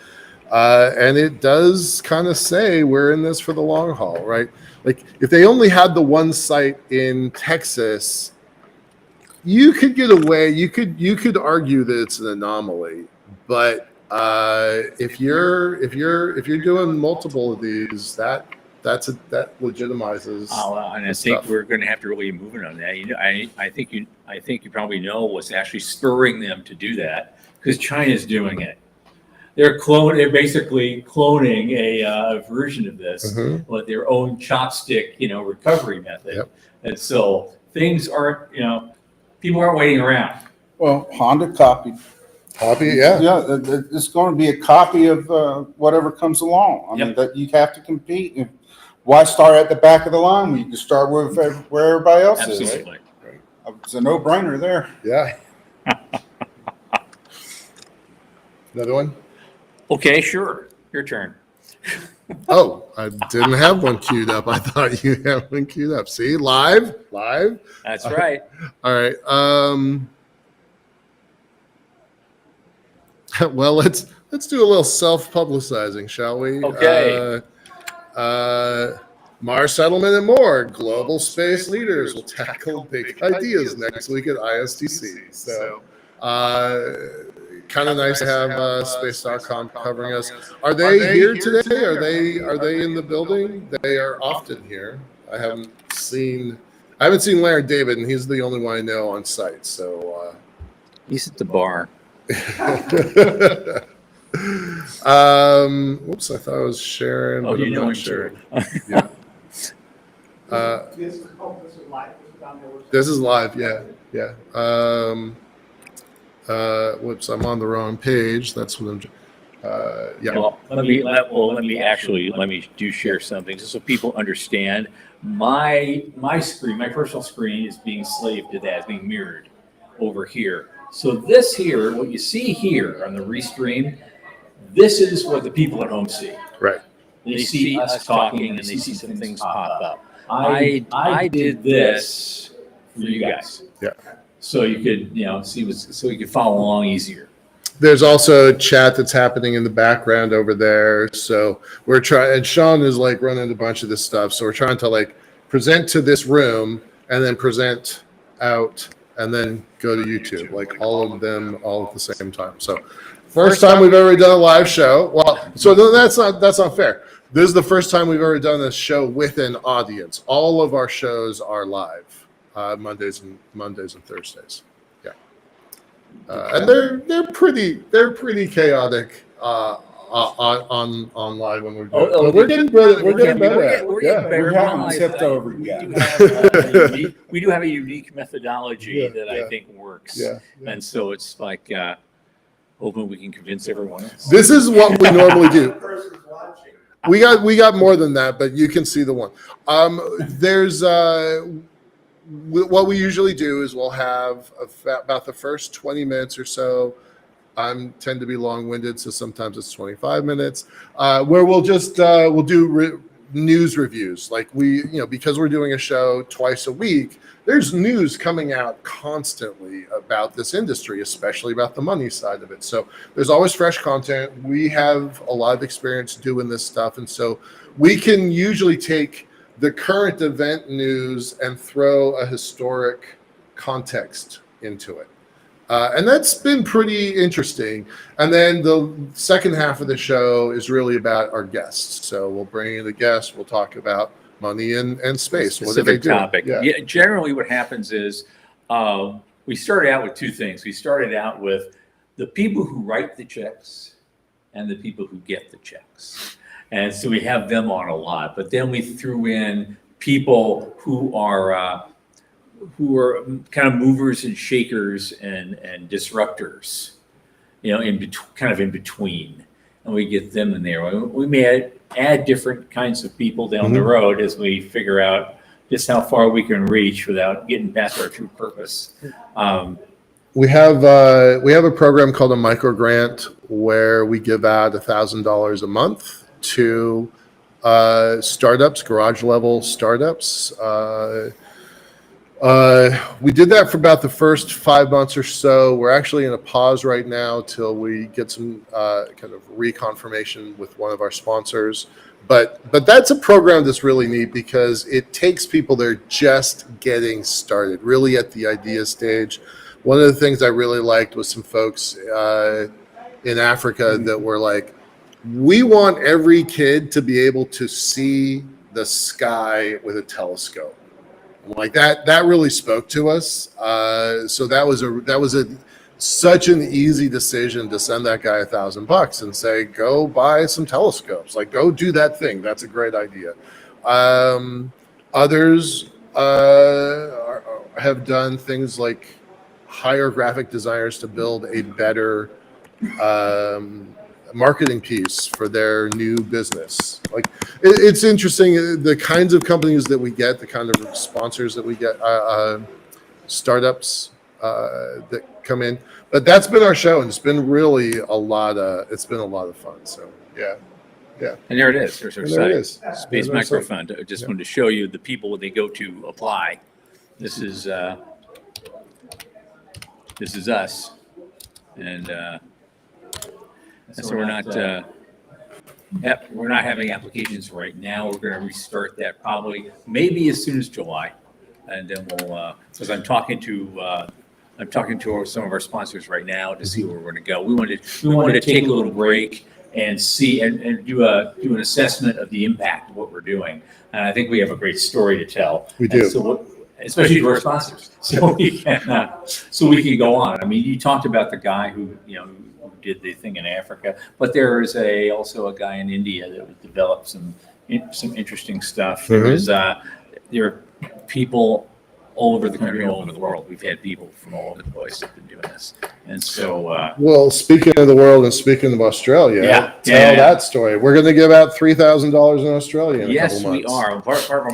And it does kind of say we're in this for the long haul, right? Like, if they only had the one site in Texas, you could get away. You could argue that it's an anomaly, but if you're doing multiple of these, that legitimizes. And I think we're going to have to really move on that. I think you probably know what's actually spurring them to do that, because China's doing it. They're basically cloning a version of this with their own chopstick, recovery method. Yep. And so things aren't, people aren't waiting around. Well, Honda copied. Yeah. Yeah, it's going to be a copy of whatever comes along. I mean, that you have to compete. And why start at the back of the line when you can start with where everybody else is? Absolutely. Right? It's a no-brainer there. Yeah. Another one? Okay, sure. Your turn. Oh, I didn't have one queued up. I thought you had one queued up. See, live. That's right. All right. Well, let's do a little self-publicizing, shall we? Okay. Mars settlement and more. Global space leaders will tackle big ideas next week at ISDC. So, kind of nice to have space.com covering us. Are they here today? Are they in the building? They are often here. I haven't seen Larry David, and he's the only one I know on site. So he's at the bar. Whoops! I thought I was sharing. Oh, but you I'm know not I'm sharing. sure. Yeah. This is live. This is on there. This is live. Yeah. Whoops! I'm on the wrong page. That's what I'm. Yeah. Well, let me share something just so people understand. My screen, my personal screen, is being slaved to that, it's being mirrored over here. So this here, what you see here on the restream, this is what the people at home see. Right. They see us talking and they see some things pop up. I did this for you guys. Yeah. So you could, so you could follow along easier. There's also a chat that's happening in the background over there. So we're trying, and Sean is like running a bunch of this stuff. So we're trying to like present to this room and then present out and then go to YouTube, like all of them all at the same time. So first time we've ever done a live show. Well, so that's not fair. This is the first time we've ever done a show with an audience. All of our shows are live, Mondays and Thursdays. Yeah, and they're pretty chaotic on live when we're doing. But we're getting better. We're getting better at it. We're getting better. We haven't tipped over yet. We do have a unique methodology that I think works. Yeah. And so it's like hoping we can convince everyone else. This is what we normally do. We got more than that, but you can see the one. There's what we usually do is we'll have about the first 20 minutes or so. I tend to be long-winded, so sometimes it's 25 minutes, where we'll just we'll do news reviews. Like because we're doing a show twice a week, there's news coming out constantly about this industry, especially about the money side of it. So there's always fresh content. We have a lot of experience doing this stuff, and so we can usually take the current event news and throw a historic context into it. And that's been pretty interesting. And then the second half of the show is really about our guests. So we'll bring in the guests. We'll talk about money and space. What do they Specific do? topic. Yeah. Yeah, generally what happens is we started out with two things. We started out with the people who write the checks and the people who get the checks. And so we have them on a lot. But then we threw in people who are kind of movers and shakers and disruptors, you know, kind of in between, and we get them in there. We may add different kinds of people down the road as we figure out just how far we can reach without getting past our true purpose. We have a program called a micro grant where we give out $1,000 a month to startups, garage level startups. We did that for about the first 5 months or so. We're actually in a pause right now till we get some kind of reconfirmation with one of our sponsors. But that's a program that's really neat because it takes people that are just getting started, really at the idea stage. One of the things I really liked was some folks in Africa that were like, we want every kid to be able to see the sky with a telescope. Like that really spoke to us. So that was such an easy decision to send that guy $1,000 and say, go buy some telescopes. Like, go do that thing. That's a great idea. Others have done things like hire graphic designers to build a better marketing piece for their new business. Like, it's interesting the kinds of companies that we get, the kind of sponsors that we get, startups that come in. But that's been our show, and it's been really a lot of fun. So yeah. And there it is. There's our And there it site, is. Space There's our site. Microfund. I just wanted to show you the people when they go to apply. This is us, and so we're not having applications right now. We're going to restart that probably maybe as soon as July, and then we'll because I'm talking to some of our sponsors right now to see where we're going to go. We wanted to take a little break and see and do an assessment of the impact of what we're doing. And I think we have a great story to tell. We do. And so especially to our sponsors, so we can go on. I mean, you talked about the guy who who did the thing in Africa, but there is also a guy in India that developed some interesting stuff. Mm-hmm. There are people all over the country, all over the world. We've had people from all over the place that have been doing this, and so. Well, speaking of the world and speaking of Australia, tell that story. We're going to give out $3,000 in Australia in a couple months. Yes, we are. Part of our,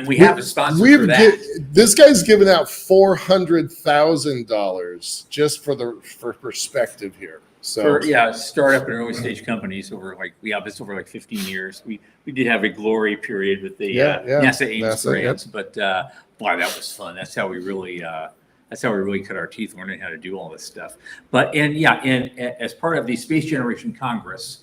we have a sponsor for that. This guy's given out $400,000 just for perspective here. So Startup and early stage companies over it's over 15 years. We did have a glory period with the NASA Ames grants, but boy, that was fun. That's how we really cut our teeth learning how to do all this stuff. But and as part of the Space Generation Congress,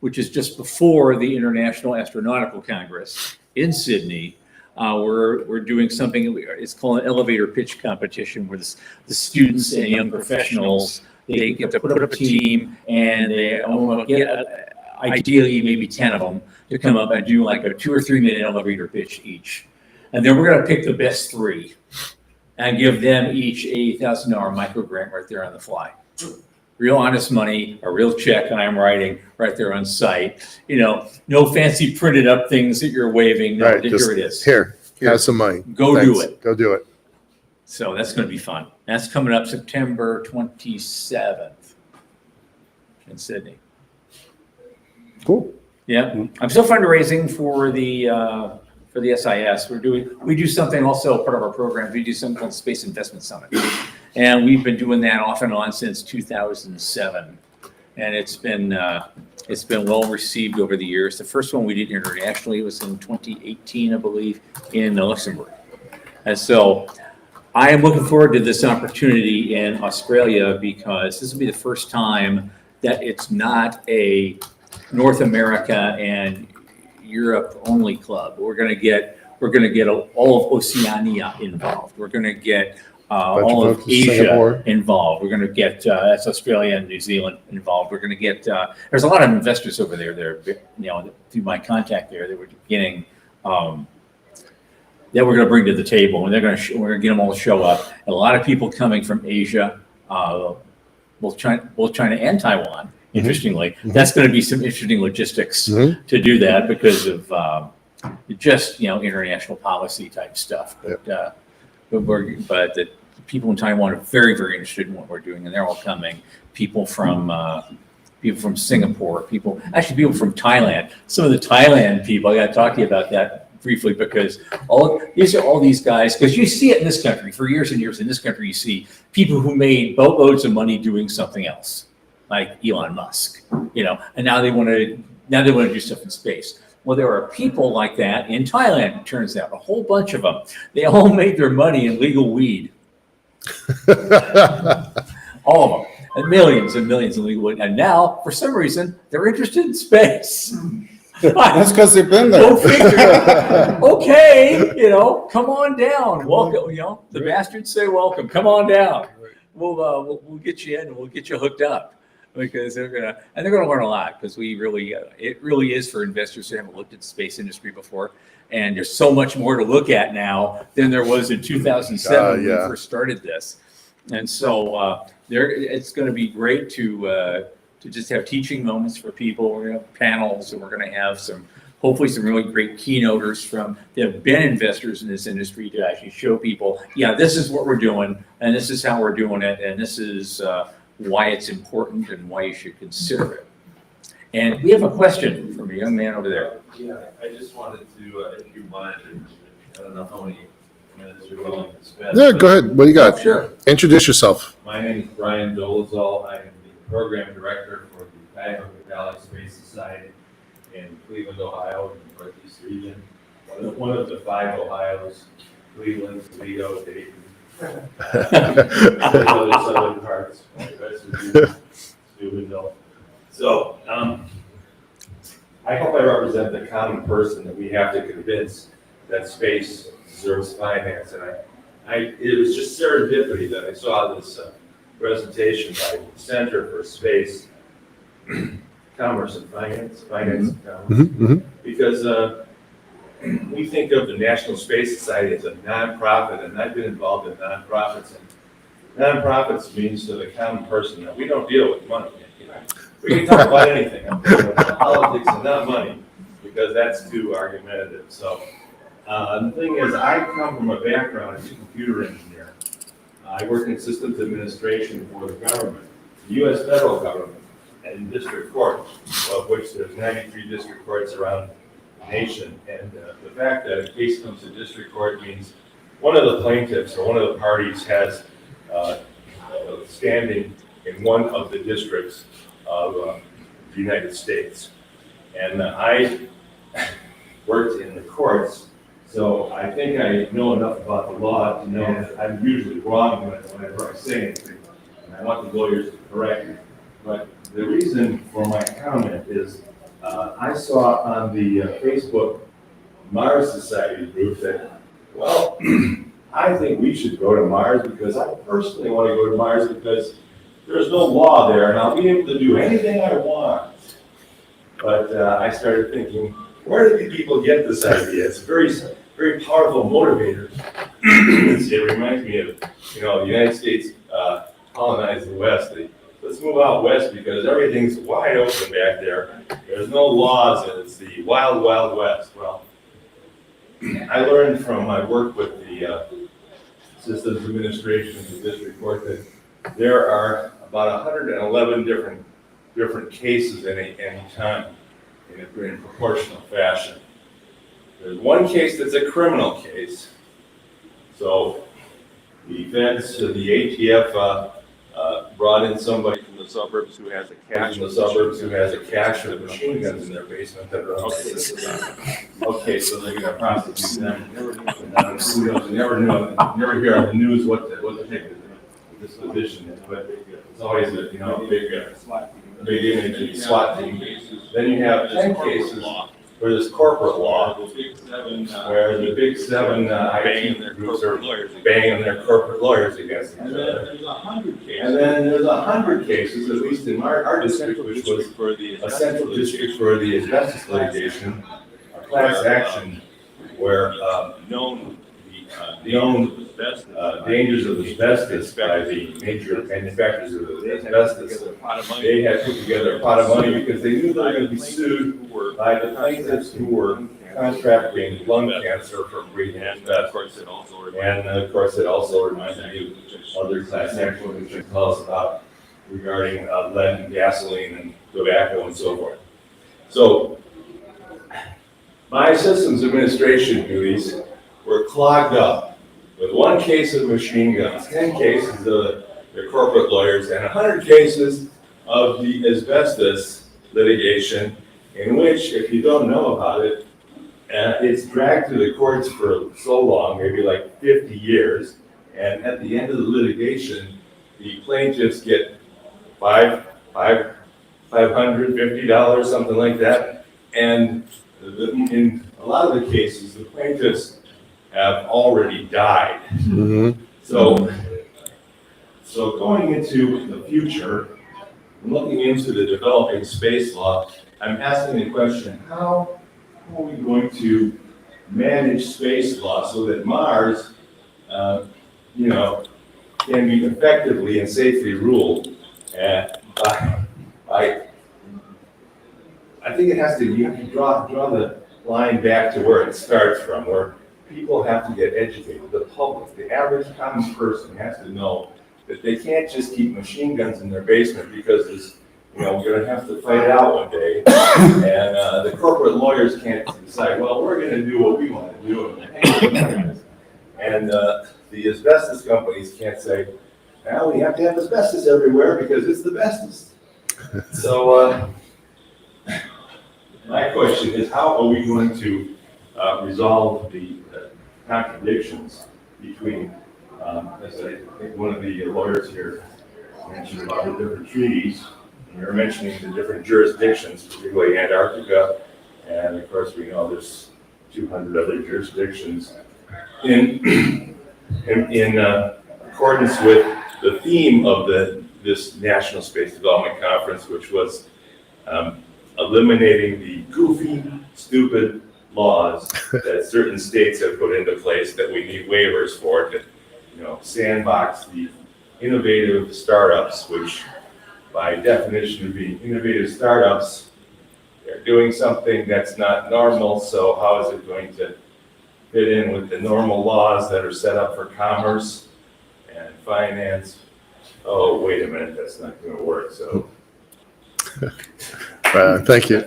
which is just before the International Astronautical Congress in Sydney, we're doing something. It's called an elevator pitch competition, where the students and young professionals, they get to put up a team, and they get ideally maybe 10 of them to come up and do like a 2 or 3 minute elevator pitch each. And then we're going to pick the best 3 and give them each a $1,000 micro grant right there on the fly. Real honest money, a real check, and I'm writing right there on site. No fancy printed up things that you're waving. No, right, here it is. Here, have some money. Go do it. Go do it. So that's going to be fun. That's coming up September 27th in Sydney. Cool. Yeah, I'm still fundraising for the SIS. We do something also part of our program. We do something called Space Investment Summit, and we've been doing that off and on since 2007, and it's been well received over the years. The first one we did internationally was in 2018, I believe, in Luxembourg, and so I am looking forward to this opportunity in Australia because this will be the first time that it's not a North America and Europe only club. We're going to get all of Oceania involved. We're going to get Bunch all of of folks in Asia Singapore. involved. We're going to get that's Australia and New Zealand involved. We're going to get there's a lot of investors over there. They're through my contact there, they were getting that we're going to bring to the table, and we're going to get them all to show up. And a lot of people coming from Asia, both China and Taiwan. Interestingly, that's going to be some interesting logistics to do that because of just international policy type stuff. But but the people in Taiwan are very, very interested in what we're doing, and they're all coming. People from Singapore, people from Thailand. Some of the Thailand people, I got to talk to you about that briefly, because these are all these guys, because you see it in this country for years and years. In this country, you see people who made boatloads of money doing something else, like Elon Musk, and now they want to do stuff in space. Well, there are people like that in Thailand, it turns out, a whole bunch of them. They all made their money in legal weed. All of them. And millions in legal weed. And now, for some reason, they're interested in space. That's because they've been there. Go figure. Okay, come on down. Welcome, the bastards say welcome. Come on down. We'll get you in and we'll get you hooked up. Because they're gonna learn a lot, because it really is for investors who haven't looked at the space industry before, and there's so much more to look at now than there was in 2007 when we first started this, and so it's going to be great to just have teaching moments for people. We're going to have panels, and we're going to have hopefully some really great keynoters that have been investors in this industry to actually show people, this is what we're doing, and this is how we're doing it, and this is why it's important and why you should consider it. And we have a question from a young man over there. Yeah, I just wanted to, if you mind, I don't know how many minutes you're willing to spend. Yeah, go ahead. What do you got? Sure. Introduce yourself. My name is Brian Dolezal. I am the program director for the Cuyahoga Valley Space Society in Cleveland, Ohio, in the Northeast region. One of the 5 Ohios, Cleveland, Toledo, Dayton. Other southern parts, West Virginia, Steubenville. So, I hope I represent the common person that we have to convince that space deserves finance. And it was just serendipity that I saw this presentation by the Center for Space Commerce and Finance and Commerce, because we think of the National Space Society as a nonprofit, and I've been involved in nonprofits. And nonprofits means to the common person that we don't deal with money. We can talk about anything, politics and not money, because that's too argumentative. So the thing is, I come from a background as a computer engineer. I work in systems administration for the government, the U.S. federal government, and district courts, of which there's 93 district courts around nation, and the fact that a case comes to district court means one of the plaintiffs or one of the parties has standing in one of the districts of the United States. And I worked in the courts, so I think I know enough about the law to know that I'm usually wrong whenever I say anything, and I want the lawyers to correct me. But the reason for my comment is I saw on the Facebook Mars Society group that, well, I think we should go to Mars, because I personally want to go to Mars because there's no law there and I'll be able to do anything I want. But I started thinking, where did the people get this idea? It's a very, very powerful motivator. It reminds me of, the United States colonized the West. Let's move out west because everything's wide open back there. There's no laws, and it's the wild, wild west. Well, I learned from my work with the systems administration of the district court that there are about 111 different cases at any time in proportional fashion. There's one case that's a criminal case. So the feds, the ATF, brought in somebody from the suburbs who has a cache of machine guns in their basement. Okay, so they're going to prosecute them. You never hear on the news what the heck this position is, but it's always a big image of SWAT team. Then you have 10 cases for this corporate law, The big seven, where the big seven banging their IT groups are corporate lawyers. banging their corporate lawyers against each And then other. there's 100 cases. And then there's 100 cases, at least in our district, which was for the a central district for the asbestos litigation, a class action where known known asbestos. dangers of asbestos by the major manufacturers of asbestos. They had put together a pot of money because they knew they were going to be sued by the plaintiffs who were contracting lung cancer from breathing asbestos. And of course, it also reminded you of other class actions which you tell us about regarding lead and gasoline and tobacco and so forth. So my systems administration duties were clogged up with 1 case of machine guns, 10 cases of the corporate lawyers, and 100 cases of the asbestos litigation, in which, if you don't know about it, it's dragged through the courts for so long, maybe like 50 years, and at the end of the litigation, the plaintiffs get $550, something like that, and in a lot of the cases, the plaintiffs have already died. So going into the future, looking into the developing space law, I'm asking the question, how are we going to manage space law so that Mars, can be effectively and safely ruled by I think it has to, you have to draw the line back to where it starts from, where people have to get educated. The public, the average common person has to know that they can't just keep machine guns in their basement because we're going to have to fight it out one day. And the corporate lawyers can't decide, well, we're going to do what we want to do. And the asbestos companies can't say, well, we have to have asbestos everywhere because it's the bestest. So my question is, how are we going to resolve the contradictions between, as I think one of the lawyers here mentioned about the different treaties, and you're mentioning the different jurisdictions, particularly Antarctica, and of course we know there's 200 other jurisdictions in accordance with the theme of this National Space Development Conference, which was eliminating the goofy, stupid laws that certain states have put into place that we need waivers for to, sandbox the innovative startups, which by definition of being innovative startups, they're doing something that's not normal, so how is it going to fit in with the normal laws that are set up for commerce and finance? Oh, wait a minute, that's not going to work, so. Thank you.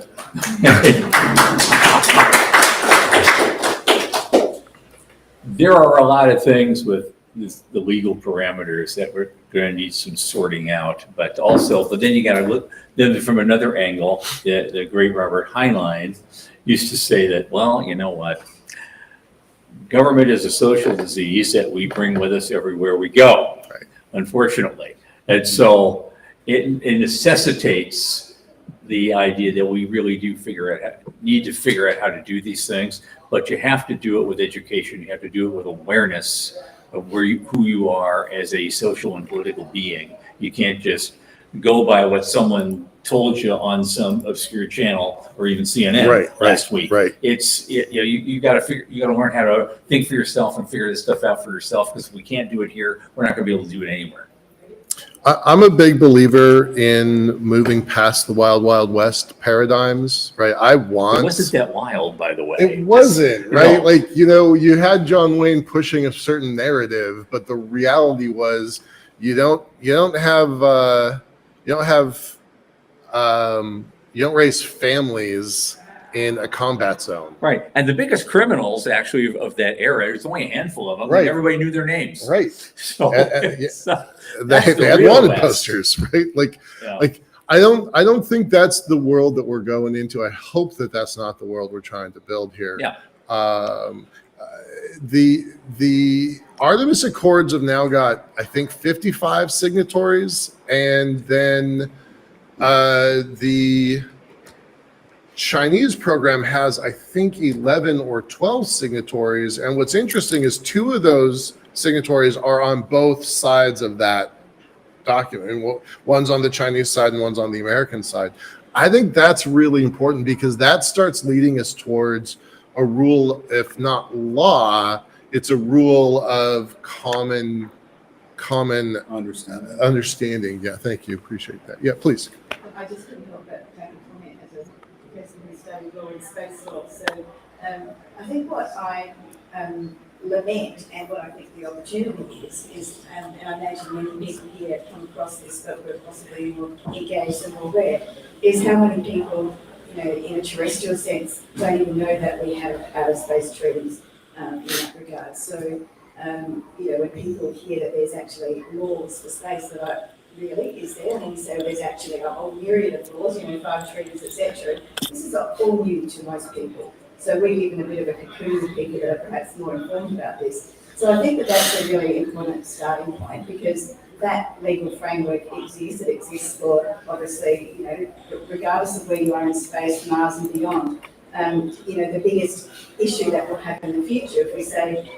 There are a lot of things with the legal parameters that we're going to need some sorting out, but then you got to look then from another angle. The great Robert Heinlein used to say that, well, you know what? Government is a social disease that we bring with us everywhere we go, unfortunately. And so it necessitates the idea that we really do need to figure out how to do these things, but you have to do it with education. You have to do it with awareness of who you are as a social and political being. You can't just go by what someone told you on some obscure channel or even CNN last week. Right. You got to learn how to think for yourself and figure this stuff out for yourself, because if we can't do it here, we're not going to be able to do it anywhere. I'm a big believer in moving past the wild, wild west paradigms, right? It wasn't that wild, by the way. It wasn't, right? You had John Wayne pushing a certain narrative, but the reality was you don't raise families in a combat zone. Right. And the biggest criminals actually of that era, there's only a handful of them, and everybody knew their names. Right. So they had wanted posters, right? I don't think that's the world that we're going into. I hope that that's not the world we're trying to build here. Yeah. The Artemis Accords have now got, I think, 55 signatories, and then the Chinese program has, I think, 11 or 12 signatories. And what's interesting is 2 of those signatories are on both sides of that document. And one's on the Chinese side and one's on the American side. I think that's really important because that starts leading us towards a rule, if not law, it's a rule of common understanding. Yeah, thank you. Appreciate that. Yeah, please. I just couldn't help but make a comment as a person who studied law and space law. So I think what I lament and what I think the opportunity is and I imagine many people here have come across this, but we're possibly more engaged and more aware, is how many people, you know, in a terrestrial sense, don't even know that we have outer space treaties in that regard. So, you know, when people hear that there's actually laws for space that are really, is there? And so there's actually a whole myriad of laws, you know, 5 treaties, etc. This is all new to most people. So we live in a bit of a cocoon of people that are perhaps more informed about this. So I think that that's a really important starting point because that legal framework exists. It exists for, obviously, you know, regardless of where you are in space, Mars and beyond. You know, the biggest issue that will happen in the future, if we say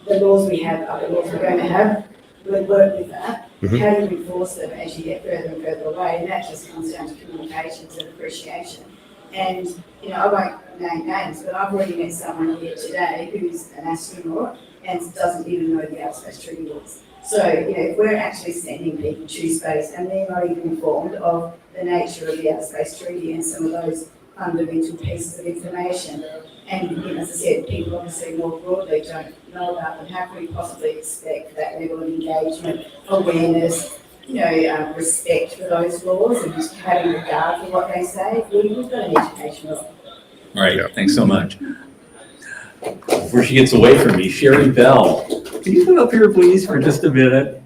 the laws we have are the laws we're going to have, we'll work with that. Mm-hmm. How do you enforce them as you get further and further away? And that just comes down to communications and appreciation. And, you know, I won't name names, but I've already met someone here today who's an astronaut and doesn't even know the outer space treaty laws. So, you know, if we're actually sending people to space and they're not even informed of the nature of the outer space treaty and some of those fundamental pieces of information, and, you know, as I said, people obviously more broadly don't know about them, how can we possibly expect that level of engagement, awareness, you know, respect for those laws and just having regard for what they say? We've got an education of. All right, thanks so much. Before she gets away from me, Sherry Bell, can you come up here, please, for just a minute?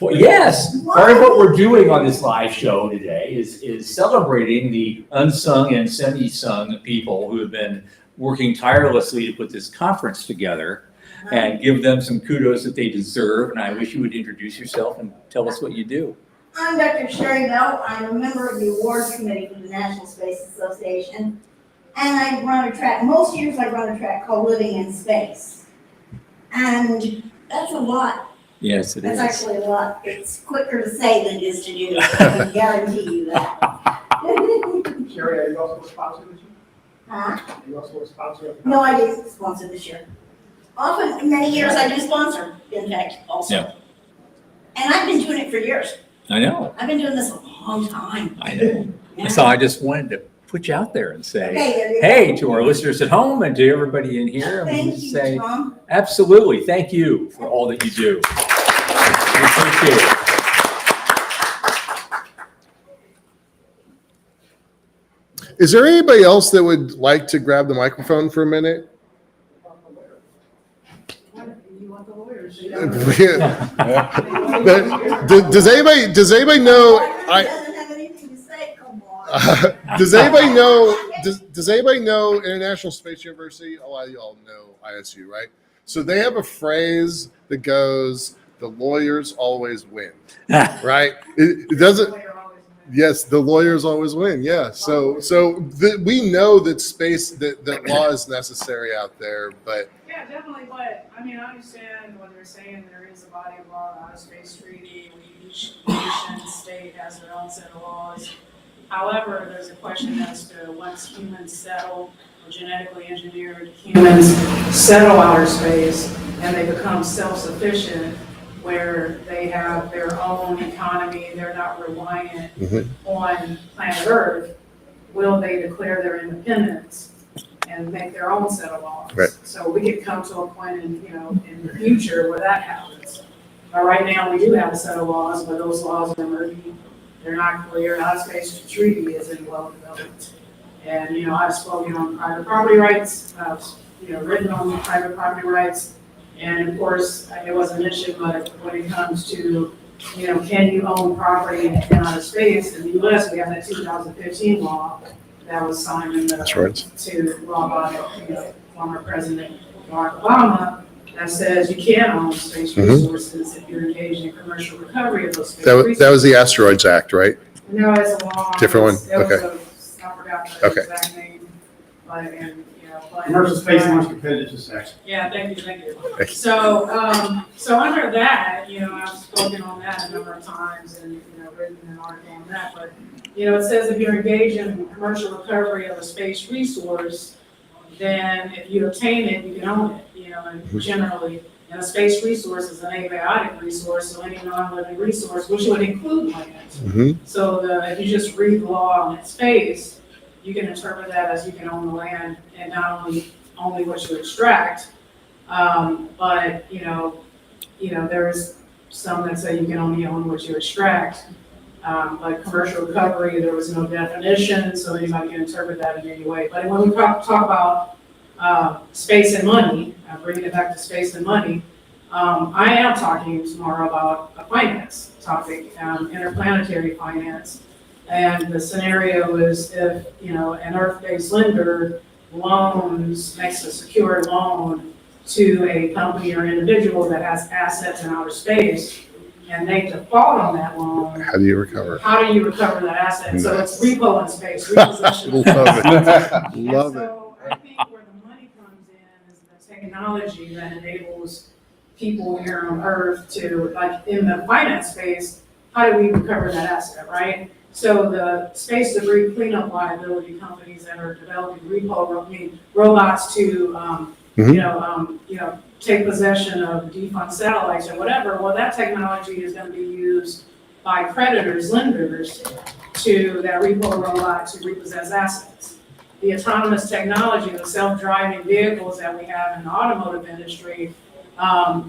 Well, yes, part of what we're doing on this live show today is celebrating the unsung and semi-sung people who have been working tirelessly to put this conference together and give them some kudos that they deserve. And I wish you would introduce yourself and tell us what you do. I'm Dr. Sherry Bell. I'm a member of the awards committee for the National Space Association. And I run a track, most years I run a track called Living in Space. And that's a lot. Yes, it is. That's actually a lot. It's quicker to say than it is to do. I can guarantee you that. Sherry, are you also a sponsor this year? Huh? Are you also a sponsor of the No, I didn't sponsor this year. Often, many years I do sponsor, in fact, also. Yeah. And I've been doing it for years. I know. I've been doing this a long time. I know. Yeah. So I just wanted to put you out there and say, Okay, there you hey, go. to our listeners at home and to everybody in here, I'm going Thank to you, say, Tom. absolutely, thank you for all that you do. We appreciate it. Is there anybody else that would like to grab the microphone for a minute? You want the lawyers? Does anybody know? Doesn't have anything to say, come on. Does anybody know? Does anybody know International Space University? A lot of y'all know ISU, right? So they have a phrase that goes, "The lawyers always win," right? It doesn't. Yes, the lawyers always win. Yeah. So we know that that law is necessary out there, but Yeah, definitely, but, I mean, I understand what they're saying, there is a body of law, outer space treaty, each nation, state has their own set of laws. However, there's a question as to once humans settle, or genetically engineered humans settle outer space, and they become self-sufficient, where they have their own economy, they're not reliant on planet Earth, will they declare their independence and make their own set of laws? Right. So we could come to a point in the future where that happens. But right now, we do have a set of laws, but those laws are emerging. They're not clear. Outer space treaty isn't well developed. And, I've spoken on private property rights, I've, written on private property rights. And of course, it wasn't mentioned, but when it comes to, can you own property in outer space? In the US, we have that 2015 law that was signed to law by, former President Barack Obama, that says you can own space resources if you're engaged in commercial recovery of those space resources. that was the Asteroids Act, right? No, it's a long. Different one? Okay. I forgot forgot the Okay. exact name, but, and, you know. but- Commercial Space Launch Competitive Society. Yeah, thank you. So, so under that, you know, I've spoken on that a number of times and, you know, written an article on that, but, you know, it says if you're engaged in commercial recovery of a space resource, then if you obtain it, you can own it, you know, and generally, and a space resource is an abiotic resource, so any non-living resource, which would include land. So if you just read the law on its face, you can interpret that as you can own the land and not only what you extract, but, you know, there's some that say you can only own what you extract. Like commercial recovery, there was no definition, so anybody can interpret that in any way. But when we talk about space and money, bringing it back to space and money, I am talking tomorrow about a finance topic, interplanetary finance. And the scenario is if, you know, an Earth-based lender makes a secure loan to a company or individual that has assets in outer space, and they default on that loan. How do you recover? How do you recover that asset? So it's repo in space, repossession. Love it. Love it. So I think where the money comes in is the technology that enables people here on Earth to, like in the finance space, how do we recover that asset, right? So the space debris cleanup liability companies that are developing robots to, you know, take possession of defunct satellites or whatever, well, that technology is going to be used by creditors, lenders, to that repo robot to repossess assets. The autonomous technology, the self-driving vehicles that we have in the automotive industry,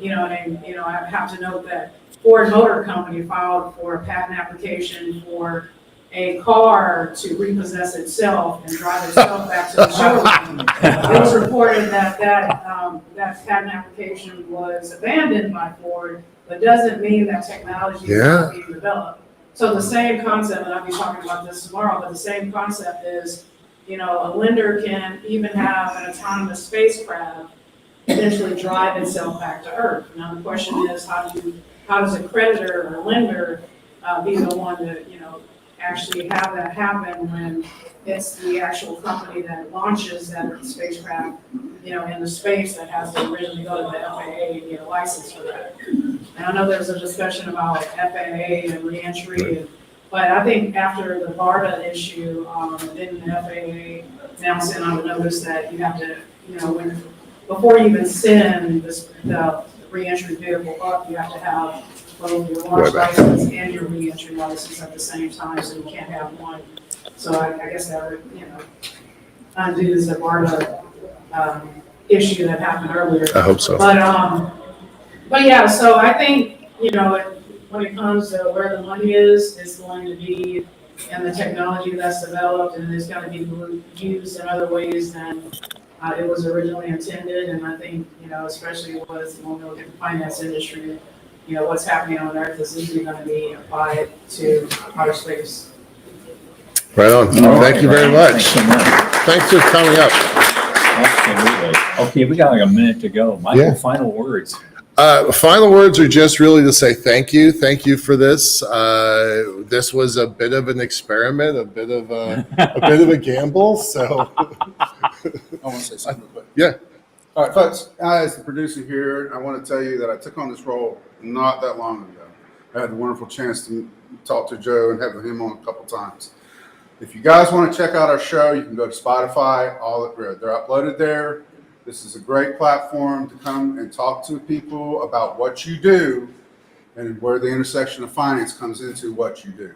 you know, and, you know, I have to note that Ford Motor Company filed for a patent application for a car to repossess itself and drive itself back to the showroom. It was reported that that patent application was abandoned by Ford, but doesn't mean that technology is not being developed. So the same concept, and I'll be talking about this tomorrow, but the same concept is, you know, a lender can even have an autonomous spacecraft eventually drive itself back to Earth. Now the question is, how does a creditor or lender be the one to, you know, actually have that happen when it's the actual company that launches that spacecraft, you know, into space that has to originally go to the FAA and get a license for that. And I know there's a discussion about FAA and reentry, but I think after the BARDA issue, then the FAA now sent out a notice that you have to, you know, before you even send the reentry vehicle up, you have to have both your launch license and your reentry license at the same time, so you can't have one. So I guess that would, you know, undoes the BARDA issue that happened earlier. I hope so. But yeah, so I think, you know, when it comes to where the money is, it's going to be in the technology that's developed, and it's going to be used in other ways than it was originally intended. And I think, you know, especially when we look at the finance industry, you know, what's happening on Earth is easily going to be applied to outer space. Right on. Thank you very much. Thanks so much. Thanks for coming up. Absolutely. Okay, we got like a minute to go. Michael, final words. Final words are just really to say thank you. Thank you for this. This was a bit of an experiment, a bit of a gamble. So I want to say something real quick. Yeah. All right, folks, as the producer here, I want to tell you that I took on this role not that long ago. I had the wonderful chance to talk to Joe and have him on a couple times. If you guys want to check out our show, you can go to Spotify. They're uploaded there. This is a great platform to come and talk to people about what you do and where the intersection of finance comes into what you do.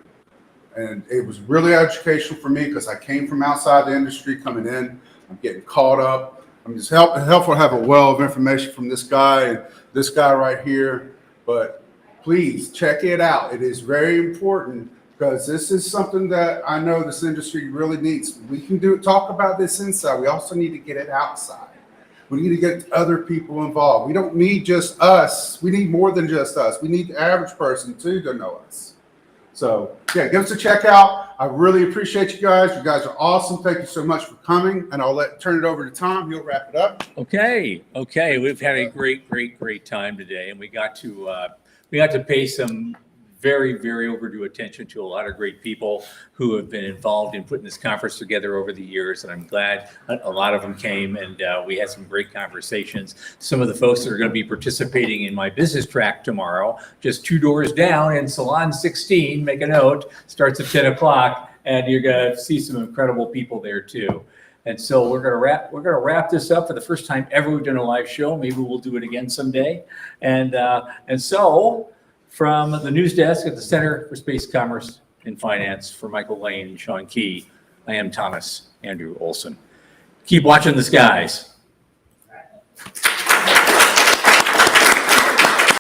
And it was really educational for me because I came from outside the industry coming in. I'm getting caught up. I'm just helpful to have a well of information from this guy and this guy right here. But please check it out. It is very important because this is something that I know this industry really needs. We can talk about this inside. We also need to get it outside. We need to get other people involved. We don't need just us. We need more than just us. We need the average person too to know us. So yeah, give us a check out. I really appreciate you guys. You guys are awesome. Thank you so much for coming. And I'll turn it over to Tom. He'll wrap it up. Okay. We've had a great time today, and we got to pay some very, very overdue attention to a lot of great people who have been involved in putting this conference together over the years. And I'm glad a lot of them came, and we had some great conversations. Some of the folks that are going to be participating in my business track tomorrow, just 2 doors down in Salon 16, make a note, starts at 10 o'clock, and you're going to see some incredible people there too. And so we're gonna wrap this up for the first time ever. We've done a live show. Maybe we'll do it again someday. And so from the news desk at the Center for Space Commerce and Finance, for Michael Lane and Sean Key, I am Thomas Andrew Olson. Keep watching the skies.